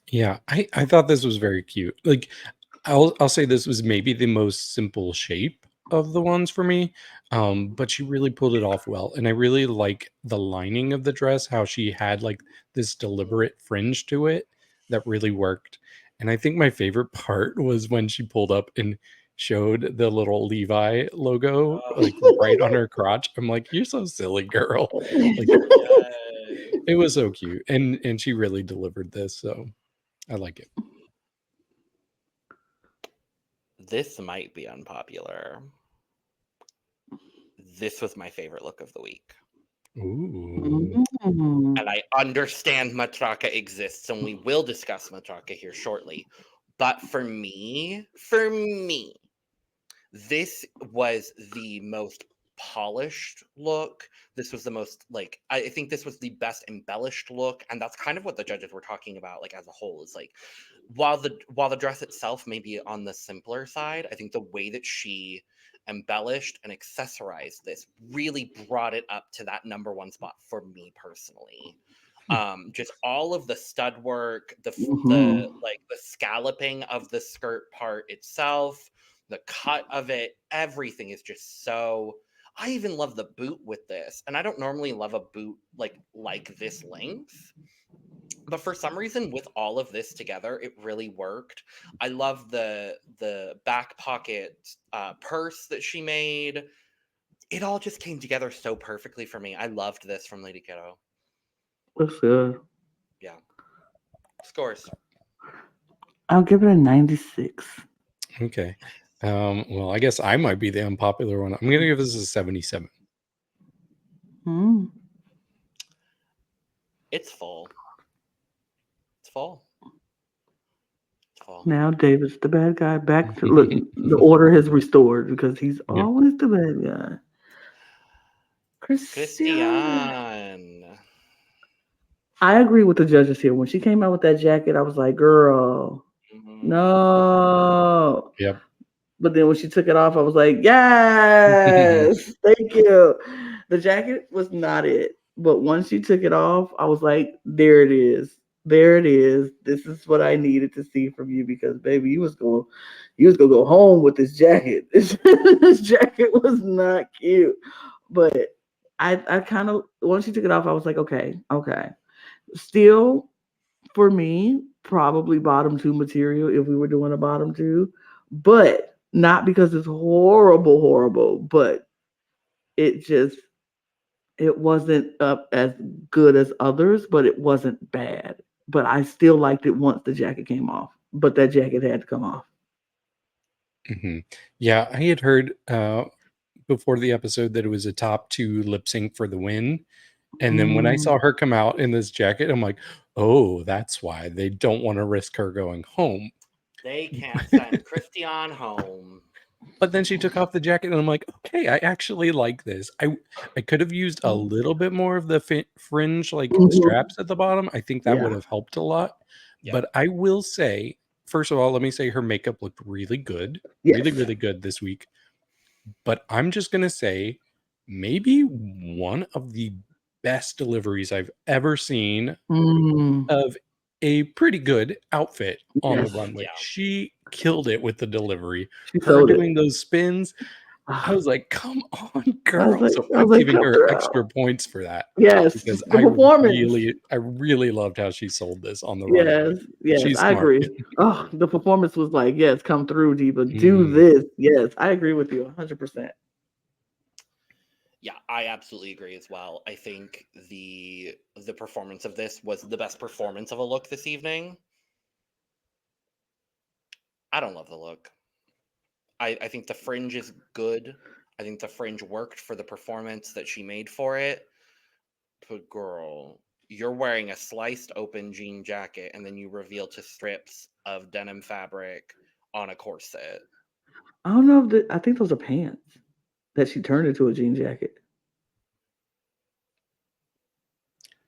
Yeah, I thought this was very cute. Like I'll say this was maybe the most simple shape of the ones for me. But she really pulled it off well. And I really like the lining of the dress, how she had like this deliberate fringe to it that really worked. And I think my favorite part was when she pulled up and showed the little Levi logo like right on her crotch. I'm like, you're so silly, girl. Like
Yes.
it was so cute. And she really delivered this, so I like it.
This might be unpopular. This was my favorite look of the week.
Ooh.
Mm.
And I understand Matraka exists, and we will discuss Matraka here shortly. But for me, this was the most polished look. This was the most like I think this was the best embellished look, and that's kind of what the judges were talking about. Like as a whole, is like while the dress itself may be on the simpler side, I think the way that she embellished and accessorized this really brought it up to that number one spot for me personally. Just all of the stud work, the
Mhm.
like the scalloping of the skirt part itself, the cut of it, everything is just so. I even love the boot with this, and I don't normally love a boot like this length, but for some reason with all of this together it really worked. I love the back pocket purse that she made. It all just came together so perfectly for me. I loved this from Lady Kiddo.
That's good.
Yeah. Scores.
I'll give it a 96.
Okay. Well, I guess I might be the unpopular one. I'm gonna give this a 77.
Mm.
It's full. It's full. It's full.
Now David's the bad guy. Back to look, the order has restored because he's
Yeah.
always the bad guy. Christian.
Christian.
I agree with the judges here. When she came out with that jacket, I was like, girl,
Mhm.
no.
Yep.
But then when she took it off, I was like, yes, thank you. The jacket was not it. But once she took it off, I was like, there it is. There it is. This is what I needed to see from you because baby, you was gonna go home with this jacket. This jacket was not cute. But I kind of once she took it off, I was like, okay, okay. Still, for me, probably bottom two material if we were doing a bottom two, but not because it's horrible, horrible, but it just it wasn't up as good as others, but it wasn't bad. But I still liked it once the jacket came off. But that jacket had to come off.
Hmm. Yeah, I had heard before the episode that it was a top two lip sync for the win. And then when I
Mm.
saw her come out in this jacket, I'm like, oh, that's why they don't want to risk her going home.
They can't send Christian home.
But then she took off the jacket, and I'm like, okay, I actually like this. I could have used a little bit more of the fringe like
Mhm.
straps at the bottom. I think that would
Yeah.
have helped a lot.
Yeah.
But I will say, first of all, let me say her makeup looked really good,
Yes.
really good this week. But I'm just gonna say, maybe one of the best deliveries I've ever seen
Mm.
of a pretty good outfit on the
Yes.
runway.
Yeah.
She killed it with the delivery.
She
Her
sold it.
doing those spins, I
Ah,
was like, "Come on,
I was
girl."
like,
So
I
I'm
was like,
giving
come
her extra
through.
points for that
Yes,
because
the performance.
I really loved how she sold this on the runway.
Yes, yes,
She's
I
smart.
agree. Oh, the performance was like, yes, come through, Diva. Do
Mhm.
this. Yes, I agree with you 100%.
Yeah, I absolutely agree as well. I think the performance of this was the best performance of a look this evening. I don't love the look. I think the fringe is good. I think the fringe worked for the performance that she made for it. But girl, you're wearing a sliced open jean jacket and then you reveal to strips of denim fabric on a corset.
I don't know if I think those are pants that she turned into a jean jacket.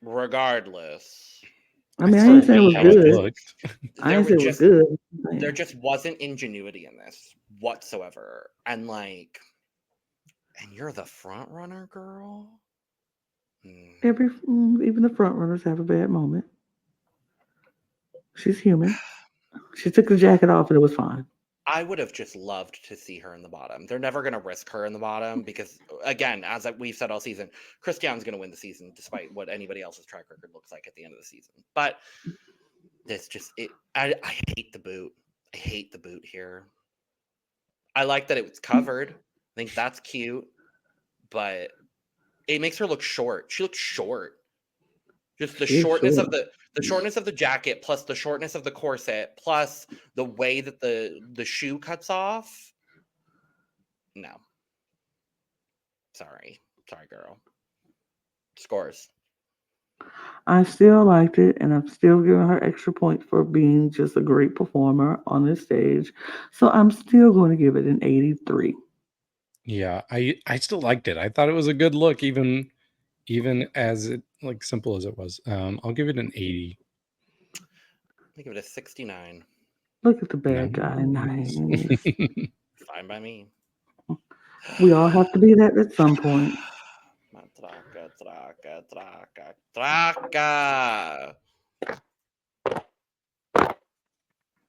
Regardless,
I mean, I
for
didn't say it was
me,
How it
good.
looked.
I
there
didn't say
were
it was
just
good.
there just wasn't ingenuity in this whatsoever. And like, and you're the front runner, girl.
Even the front runners have a bad moment. She's human. She took the jacket off and it was fine.
I would have just loved to see her in the bottom. They're never going to risk her in the bottom because, again, as we've said all season, Cristian's going to win the season despite what anybody else's track record looks like at the end of the season. But this just, I hate the boot. I hate the boot here. I like that it was covered. I think that's cute. But it makes her look short. She looks short. Just the shortness of the shortness of the jacket plus the shortness of the corset plus the way that the shoe cuts off. No. Sorry, girl. Scores.
I still liked it, and I'm still giving her extra points for being just a great performer on this stage. So I'm still going to give it an 83.
Yeah, I still liked it. I thought it was a good look, even as it like simple as it was. I'll give it an 80.
I give it a 69.
Look at the bad guy. Nice.
Fine by me.
We all have to be that at some point.
Matraka.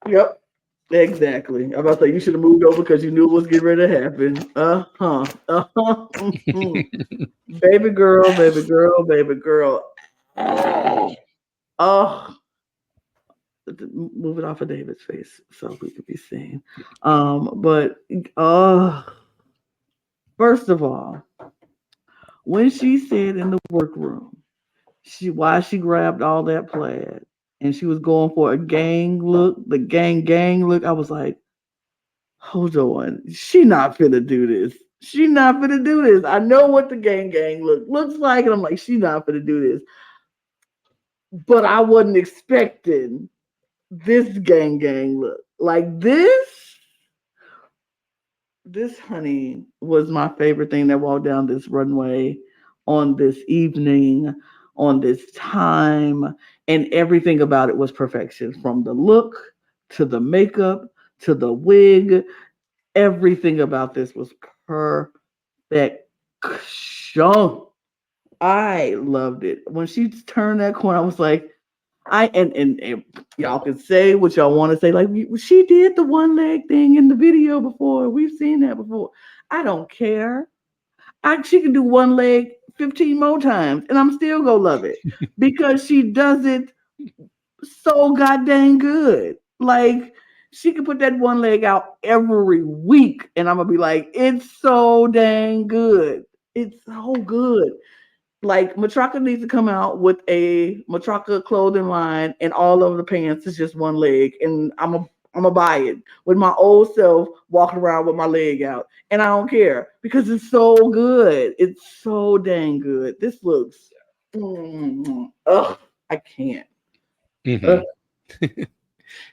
Yep. Exactly. I'm about to say you should have moved over because you knew it was getting ready to happen. Baby girl, baby girl, baby girl. Oh. Move it off of David's face so we could be seen. But first of all, when she said in the workroom, why she grabbed all that plaid and she was going for a gang look, the gang look, I was like, hold on, she not finna do this. She not finna do this. I know what the gang look looks like, and I'm like, she not finna do this. But I wasn't expecting this gang look. Like this honey was my favorite thing that walked down this runway on this evening, on this time, and everything about it was perfection, from the look to the makeup to the wig. Everything about this was perfection. I loved it. When she turned that corner, I was like, and y'all can say what y'all want to say. Like, she did the one leg thing in the video before. We've seen that before. I don't care. She can do one leg 15 more times, and I'm still gonna love it because she does it so goddamn good. Like, she can put that one leg out every week, and I'm gonna be like, it's so dang good. It's so good. Like, Matraka needs to come out with a Matraka clothing line, and all of the pants is just one leg, and I'm gonna buy it with my old self walking around with my leg out, and I don't care because it's so good. It's so dang good. This looks, I can't.
Mm-hmm.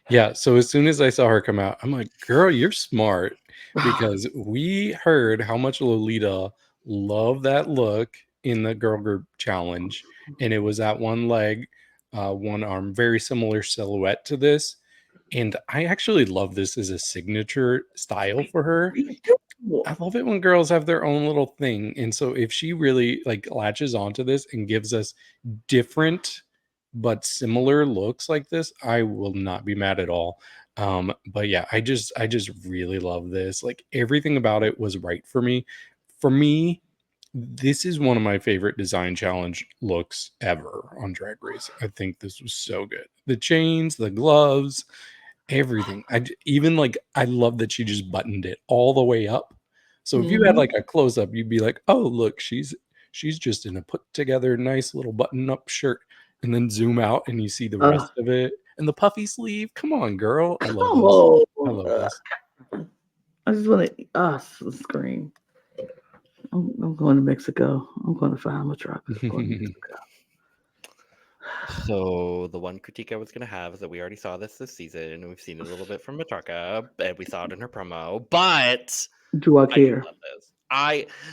Yeah, so as soon as I saw her come out, I'm like, girl, you're smart, because we heard how much Lolita loved that look in the girl group challenge, and it was that one leg, one arm, very similar silhouette to this. And I actually love this as a signature style for her. I love it when girls have their own little thing. And so if she really like latches onto this and gives us different but similar looks like this, I will not be mad at all. But yeah, I just really love this. Like, everything about it was right for me. For me, this is one of my favorite design challenge looks ever on Drag Race. I think this was so good. The chains, the gloves, everything. I love that she just buttoned it all the way up. So if you had like a close up, you'd be like, oh, look, she's just in a put together nice little button up shirt, and then zoom out and you see the rest of it, and the puffy sleeve. Come on, girl. I love this.
I just want to scream. I'm going to Mexico. I'm going to find Matraka. I'm going to Mexico.
So the one critique I was gonna have is that we already saw this season, and we've seen it a little bit from Matraka, and we saw it in her promo. But
Do I
I do
care?
love this.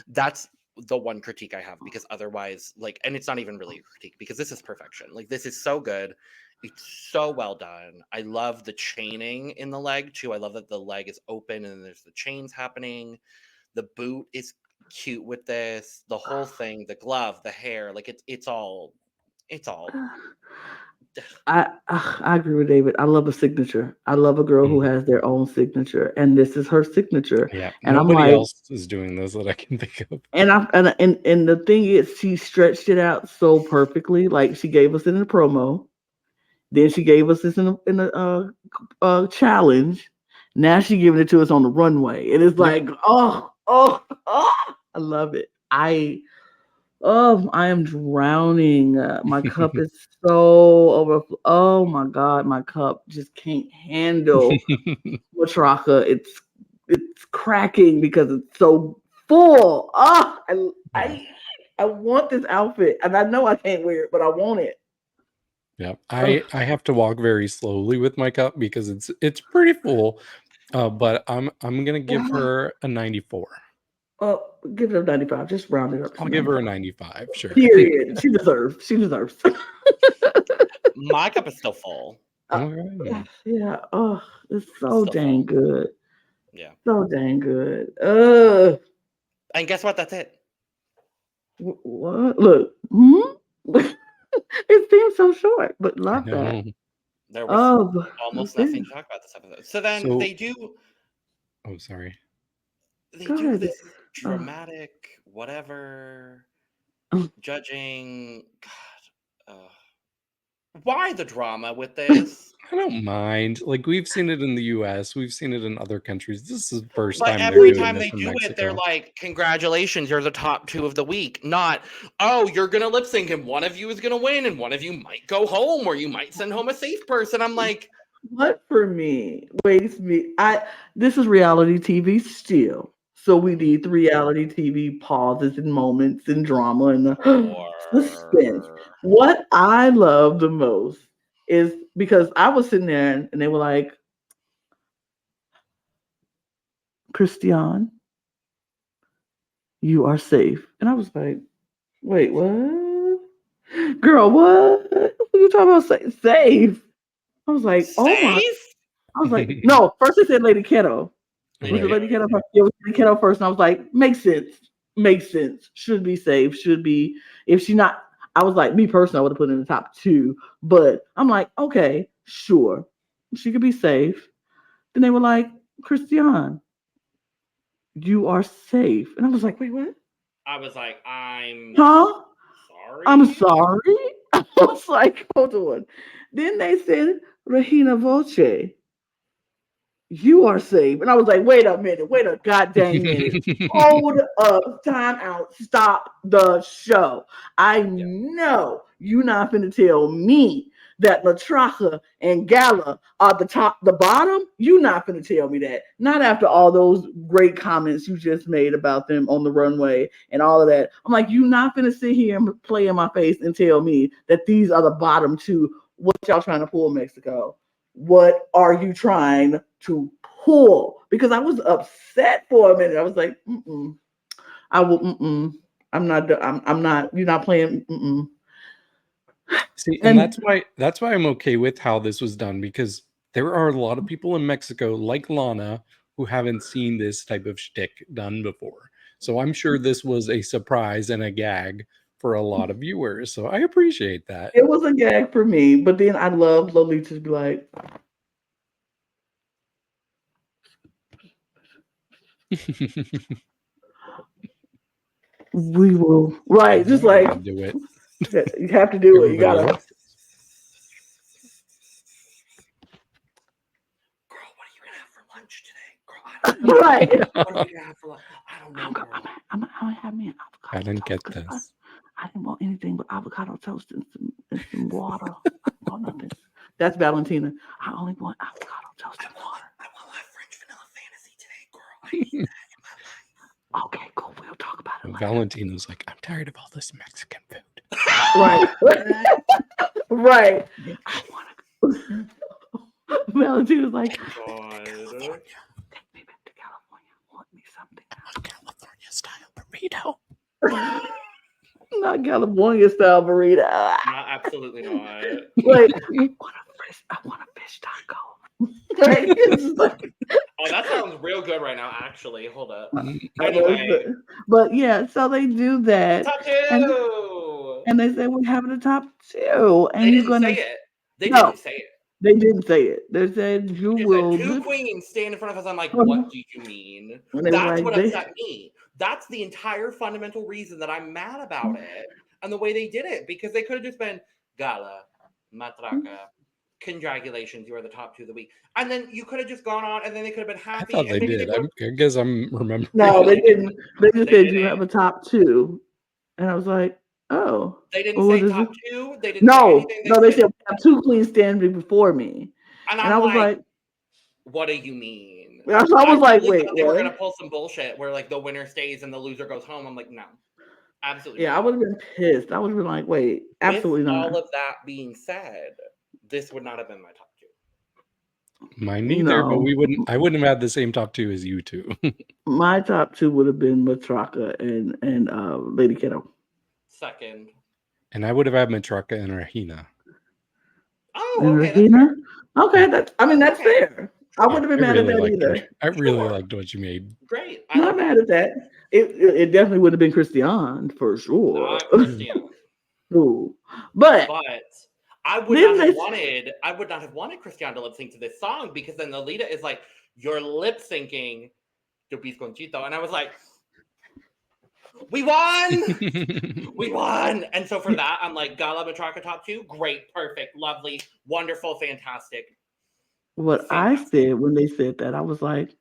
That's the one critique I have, because otherwise, like, and it's not even really a critique, because this is perfection. Like, this is so good. It's so well done. I love the chaining in the leg too. I love that the leg is open and there's the chains happening. The boot is cute with this. The whole thing, the glove, the hair, like it's all.
I agree with David. I love a signature. I love a girl who has their own signature, and this is her signature.
Yeah,
And I'm
nobody
like,
else is doing this that I can think of.
and the thing is, she stretched it out so perfectly. Like she gave us it in the promo, then she gave us this in the challenge. Now she's giving it to us on the runway, and it's like, oh, I love it. I am drowning. My cup is so overflow. Oh my God, my cup just can't handle Matraka. It's cracking because it's so full. I want this outfit, and I know I can't wear it, but I want it.
Yeah, I have to walk very slowly with my cup because it's pretty full. But I'm gonna give her a 94.
Give it a 95. Just round it up.
I'll give her a 95. Sure.
Period. She deserves. She deserves.
My cup is still full.
Okay.
Yeah. Oh, it's so
Still
dang
full.
good.
Yeah.
So dang good.
And guess what? That's it.
What? Look. It seems so short, but love that.
There was
Oh,
almost
that's
nothing
it.
to talk about this episode. So then they do.
Oh, sorry.
They
Go
do
ahead.
this dramatic whatever judging. God, why the drama with this?
I don't mind. Like, we've seen it in the US, we've seen it in other countries. This is the first
But
time
every
they're doing
time
this
they
in
do
Mexico.
it, they're like, "Congratulations, you're the top 2 of the week." Not, "Oh, you're gonna lip sync and one of you is gonna win and one of you might go home or you might send home a safe person." I'm like,
what for me waits me. This is reality TV still. So we need the reality TV pauses and moments and drama and the suspense. What I love the most is because I was sitting there and they were like, "Cristian, you are safe." And I was like, "Wait, what? Girl, what? What are you talking about? Safe?" I was like, "Oh my."
safe?
I was like, "No." First they said Lady Kero. Was it
Right.
Lady Kero first? Yeah, it was Lady Kero first. And I was like, makes sense. Makes sense. Should be safe. Should be. If she not, I was like, me personally, I would have put her in the top 2. But I'm like, okay, sure. She could be safe. Then they were like, "Cristian, you are safe." And I was like, "Wait, what?
I was like, I'm
Huh?
sorry.
I'm sorry." I was like, hold on. Then they said, "Regina Voce, you are safe." And I was like, wait a minute, wait a goddamn minute. Hold up, time out, stop the show. I know you're not going to tell me that Matraka and Gala are the bottom. You're not going to tell me that. Not after all those great comments you just made about them on the runway and all of that. I'm like, you're not going to sit here and play in my face and tell me that these are the bottom 2. What y'all trying to pull, Mexico? What are you trying to pull? Because I was upset for a minute. I was like, I will, I'm not, I'm not, you're not playing,
See, and that's why I'm okay with how this was done, because there are a lot of people in Mexico like Lana who haven't seen this type of shtick done before. So I'm sure this was a surprise and a gag for a lot of viewers. So I appreciate that.
It was a gag for me, but then I love Lolita to be like, we will, right? Just like,
do it.
You have to do it. You gotta.
Everybody
Girl, what are you gonna have for lunch today? Girl, I don't know.
Right.
What are you gonna have for lunch? I don't know, girl.
I'm gonna have me an avocado.
I didn't get
toast, 'cause
this.
I didn't want anything but avocado toast and some water. I don't want nothing. That's Valentina. I only want avocado toast and water.
I want my French vanilla fantasy today, girl. I
Okay, cool. We'll talk about it later.
Valentina's like, I'm tired of all this Mexican food.
Right. Right. I want to. Valentina's like,
God.
take me back to California. Want me something?
A California style burrito.
Not California style burrito.
Not absolutely not.
Like, I want a fish taco. Right? It's like,
Oh, that sounds real good right now, actually. Hold up.
I know,
Anyway.
but yeah, so they do that.
Top two!
And they say we're having a top two. And
They
you're
didn't
gonna
say it. They
No.
didn't say it.
They didn't say it. They said you
They
will.
said two queens stand in front of us. I'm like, what do you mean?
And they were
That's
like,
what
they-
upset me. That's the entire fundamental reason that I'm mad about it and the way they did it, because they could have just been Gala, Matraka, congratulations, you are the top two of the week. And then you could have just gone on and then they could have been
I
happy.
thought they
and maybe
did.
would've-
I guess I'm remembering.
No, they didn't. They just
They
said you
didn't.
have a top two. And I was like, oh.
They didn't
Well,
say
what is
top
it?
two. They didn't say
No,
anything.
no, they said we have two queens standing before me.
And
And I
I'm
was like,
what do you mean?
I was like,
really
wait,
thought they were
what?
gonna pull some bullshit where like the winner stays and the loser goes home. I'm like, no, absolutely.
Yeah,
not.
I would have been pissed. I would have been like, wait, absolutely
With
not.
all of that being said, this would not have been my top two.
Mine neither, but
No.
I wouldn't have had the same top two as you two.
My top two would have been Matraka and Lady Kero.
Second.
And I would have had Matraka and Regina.
Oh,
And
okay.
Regina? Okay, that's
Okay.
fair. I wouldn't have been mad at that either.
I really
Sure.
liked what you made.
Great.
I'm not mad at that. It definitely would have been Cristian for sure.
Not Christian.
Ooh. But
But I would
Then
not have
they-
wanted Cristian to lip sync to this song, because then Lolita is like, you're lip syncing to Bizconchito. And I was like, we won! We won! And so for that, I'm like, Gala Matraka top two, great, perfect, lovely, wonderful, fantastic.
what I
Fantastic.
said when they said that, I was like,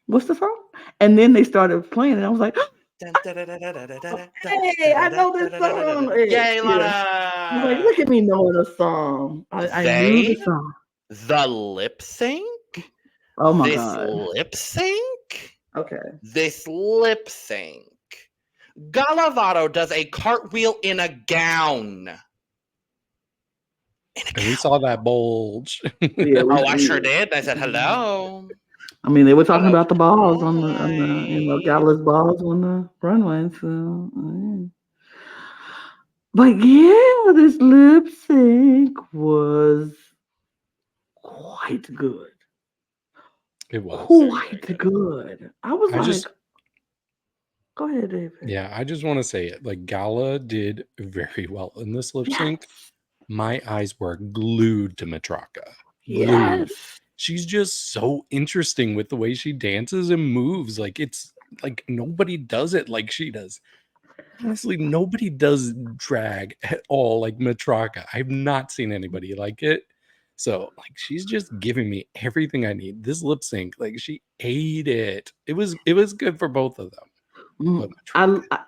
what's the song? And then they started playing, and I was like, hey, I know this song.
Yay,
Yeah.
Lana!
I was like, look at me knowing a song. I knew the song.
The lip sync?
Oh my
this
god.
lip sync?
Okay.
This lip sync. Gala Varo does a cartwheel in a gown.
And we saw that bulge.
Yeah,
Oh, I sure did. I said hello.
I mean, they were talking
Hello.
about the balls on the Gala's balls on the runway. So, yeah. But yeah, this lip sync was quite good.
It was.
Quite good. I was
I
like,
just-
go ahead, David.
Yeah, I just want to say it. Like, Gala did very well in this lip sync.
Yes.
My eyes were glued to Matraka. Glued.
Yes.
She's just so interesting with the way she dances and moves. Like, it's like nobody does it like she does. Honestly, nobody does drag at all like Matraka. I've not seen anybody like it. So, like, she's just giving me everything I need. This lip sync, like, she ate it. It was good for both of them.
Mm.
But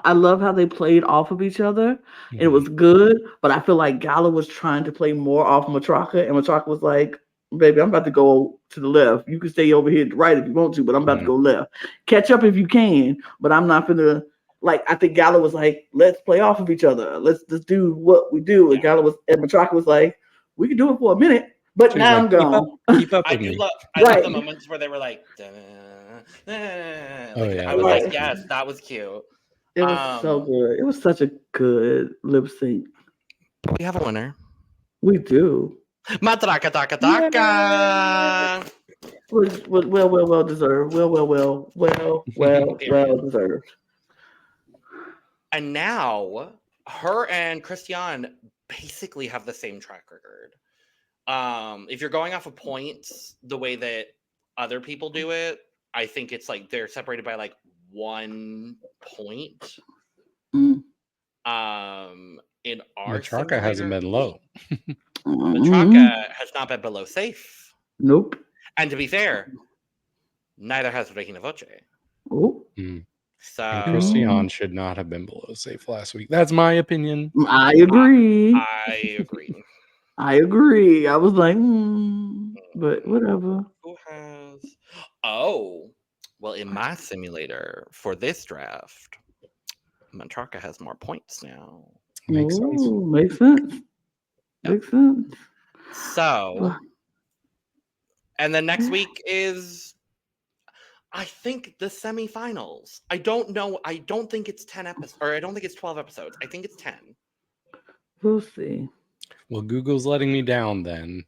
I love how they played off of each other. It
Mhm.
was good, but I feel like Gala was trying to play more off Matraka, and Matraka was like, baby, I'm about to go to the left. You can stay over here to the right if you want to, but I'm about to go left. Catch up if you can, but I'm not gonna. Like, I think Gala was like, let's play off of each other. Let's just do what we do. And Matraka was like, we can do it for a minute, but
She was
now
like,
I'm gone.
Keep up
I
with
do
me.
love I love
Right.
the moments where they were like,
Oh, yeah,
I was
right.
like, yes, that was cute.
It was so good. It was such a good lip sync.
We have a winner.
We do.
Matraka taka taka.
Well deserved. Well deserved.
And now her and Cristian basically have the same track record. If you're going off of points the way that other people do it, I think it's like they're separated by like 1 point.
Mm.
In our
Matraka hasn't been low.
Matraka has not been below safe.
Nope.
And to be fair, neither has Regina Voce.
Oh,
So
And Cristian should not have been below safe last week. That's my opinion.
I agree.
I agree.
I agree. I was like, but whatever.
Who has? Oh, well, in my simulator for this draft, Matraka has more points now.
Makes sense.
Ooh, makes sense. Makes sense.
So, and then next week is, I think, the semifinals. I don't know. I don't think it's 10 episodes, or I don't think it's 12 episodes. I think it's 10.
We'll see.
Well, Google's letting me down then.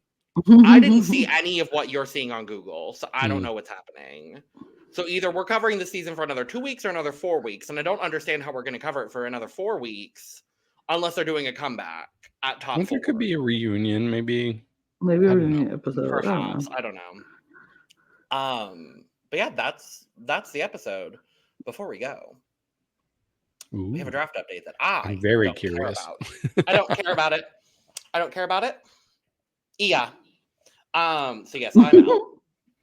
I didn't see any of what you're seeing on Google, so I don't know what's happening. So either we're covering the season for another 2 weeks or another 4 weeks, and I don't understand how we're going to cover it for another 4 weeks unless they're doing a comeback at top
Well,
4.
there could be a reunion, maybe.
Maybe
I
a
don't know.
reunion episode.
Perhaps. I don't know. But yeah, that's the episode. Before we go, we have a
Ooh,
draft update that
I'm very
don't care
curious.
about. I don't care about it. I don't care about it. Yeah. So yes, I'm out.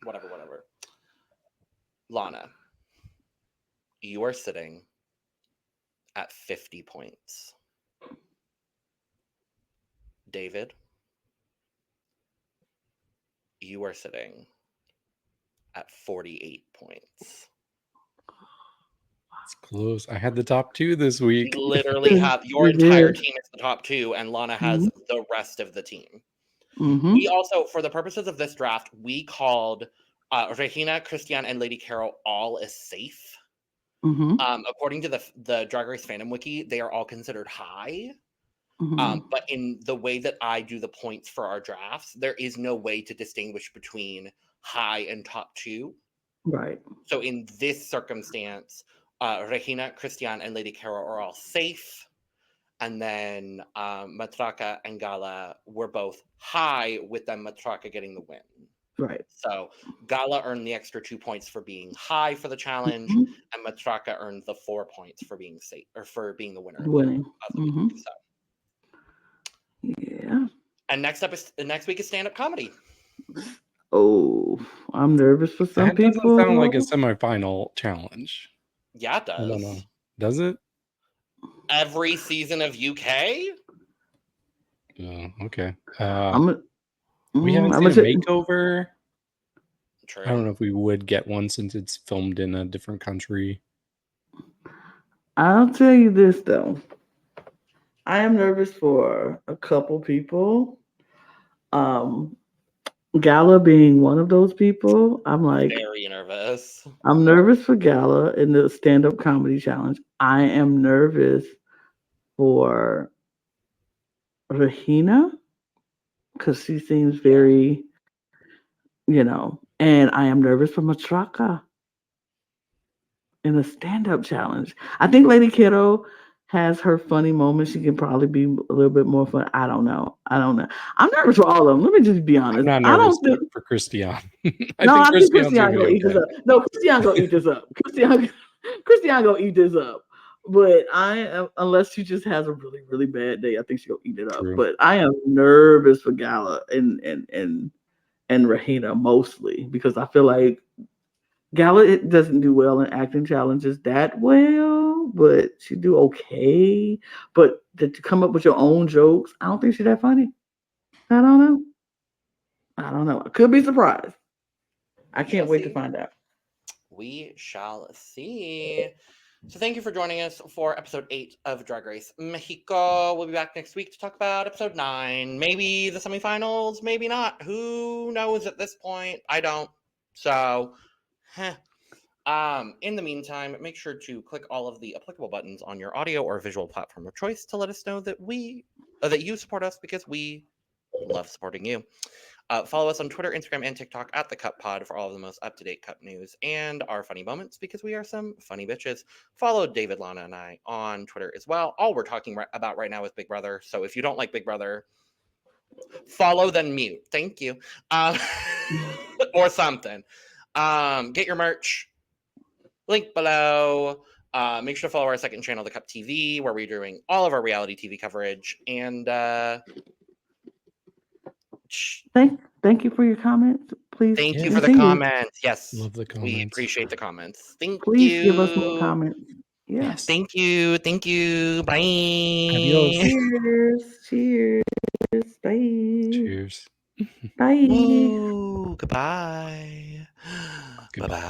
Whatever. Lana, you are sitting at 50 points. David, you are sitting at 48 points.
It's close. I had the top 2 this week.
You literally have your entire team is the top 2, and Lana has the rest of the team. We also, for the purposes of this draft, we called Regina, Cristian, and Lady Kero all as safe. According to the Drag Race fandom wiki, they are all considered high. But in the way that I do the points for our drafts, there is no way to distinguish between high and top 2.
Right.
So in this circumstance, Regina, Cristian, and Lady Kero are all safe. And then Matraka and Gala were both high, with them Matraka getting the win.
Right.
So Gala earned the extra 2 points for being high for the challenge, and Matraka earned the 4 points for being safe, or for being the winner.
Winning.
Of the week. So.
Yeah.
And next week is stand-up comedy.
Oh, I'm nervous for some
That
people.
doesn't sound like a semifinal challenge.
Yeah, it does.
I don't know. Does it?
Every season of UK?
Oh, okay.
We
haven't seen a makeover.
True.
I don't know if we would get one since it's filmed in a different country.
I'll tell you this, though. I am nervous for a couple people. Gala being one of those people. I'm like
very nervous.
I'm nervous for Gala in the stand-up comedy challenge. I am nervous for Regina because she seems very, and I am nervous for Matraka in the stand-up challenge. I think Lady Kero has her funny moments. She can probably be a little bit more fun. I don't know. I'm nervous for all of them. Let me just be honest.
I'm not nervous for Cristian.
I think Cristian gonna eat this up. No, Cristian gonna eat this up. Cristian gonna eat this up. But unless she just has a really, really bad day, I think she'll eat it up.
True.
But I am nervous for Gala and Regina mostly because I feel like Gala doesn't do well in acting challenges that well, but she do okay. But to come up with your own jokes, I don't think she's that funny. I don't know. I could be surprised. I can't wait to find out.
We shall see. So thank you for joining us for episode 8 of Drag Race Mexico. We'll be back next week to talk about episode 9. Maybe the semifinals, maybe not. Who knows at this point? I don't. So, in the meantime, make sure to click all of the applicable buttons on your audio or visual platform of choice to let us know that that you support us, because we love supporting you. Follow us on Twitter, Instagram, and TikTok at The Cup Pod for all of the most up-to-date Cup news and our funny moments, because we are some funny bitches. Follow David, Lana, and I on Twitter as well. All we're talking about right now is Big Brother, so if you don't like Big Brother, follow then mute. Thank you. Or something. Get your merch. Link below. Make sure to follow our second channel, The Cup TV, where we're doing all of our reality TV coverage. And
thank you for your comments. Please.
Thank you for the comments. Yes.
Love the comments.
We appreciate the comments.
Please give us more comments.
Yes.
Thank you. Bye.
Adios.
Cheers. Bye.
Cheers.
Bye.
Ooh, goodbye.
Goodbye.
Bye-bye.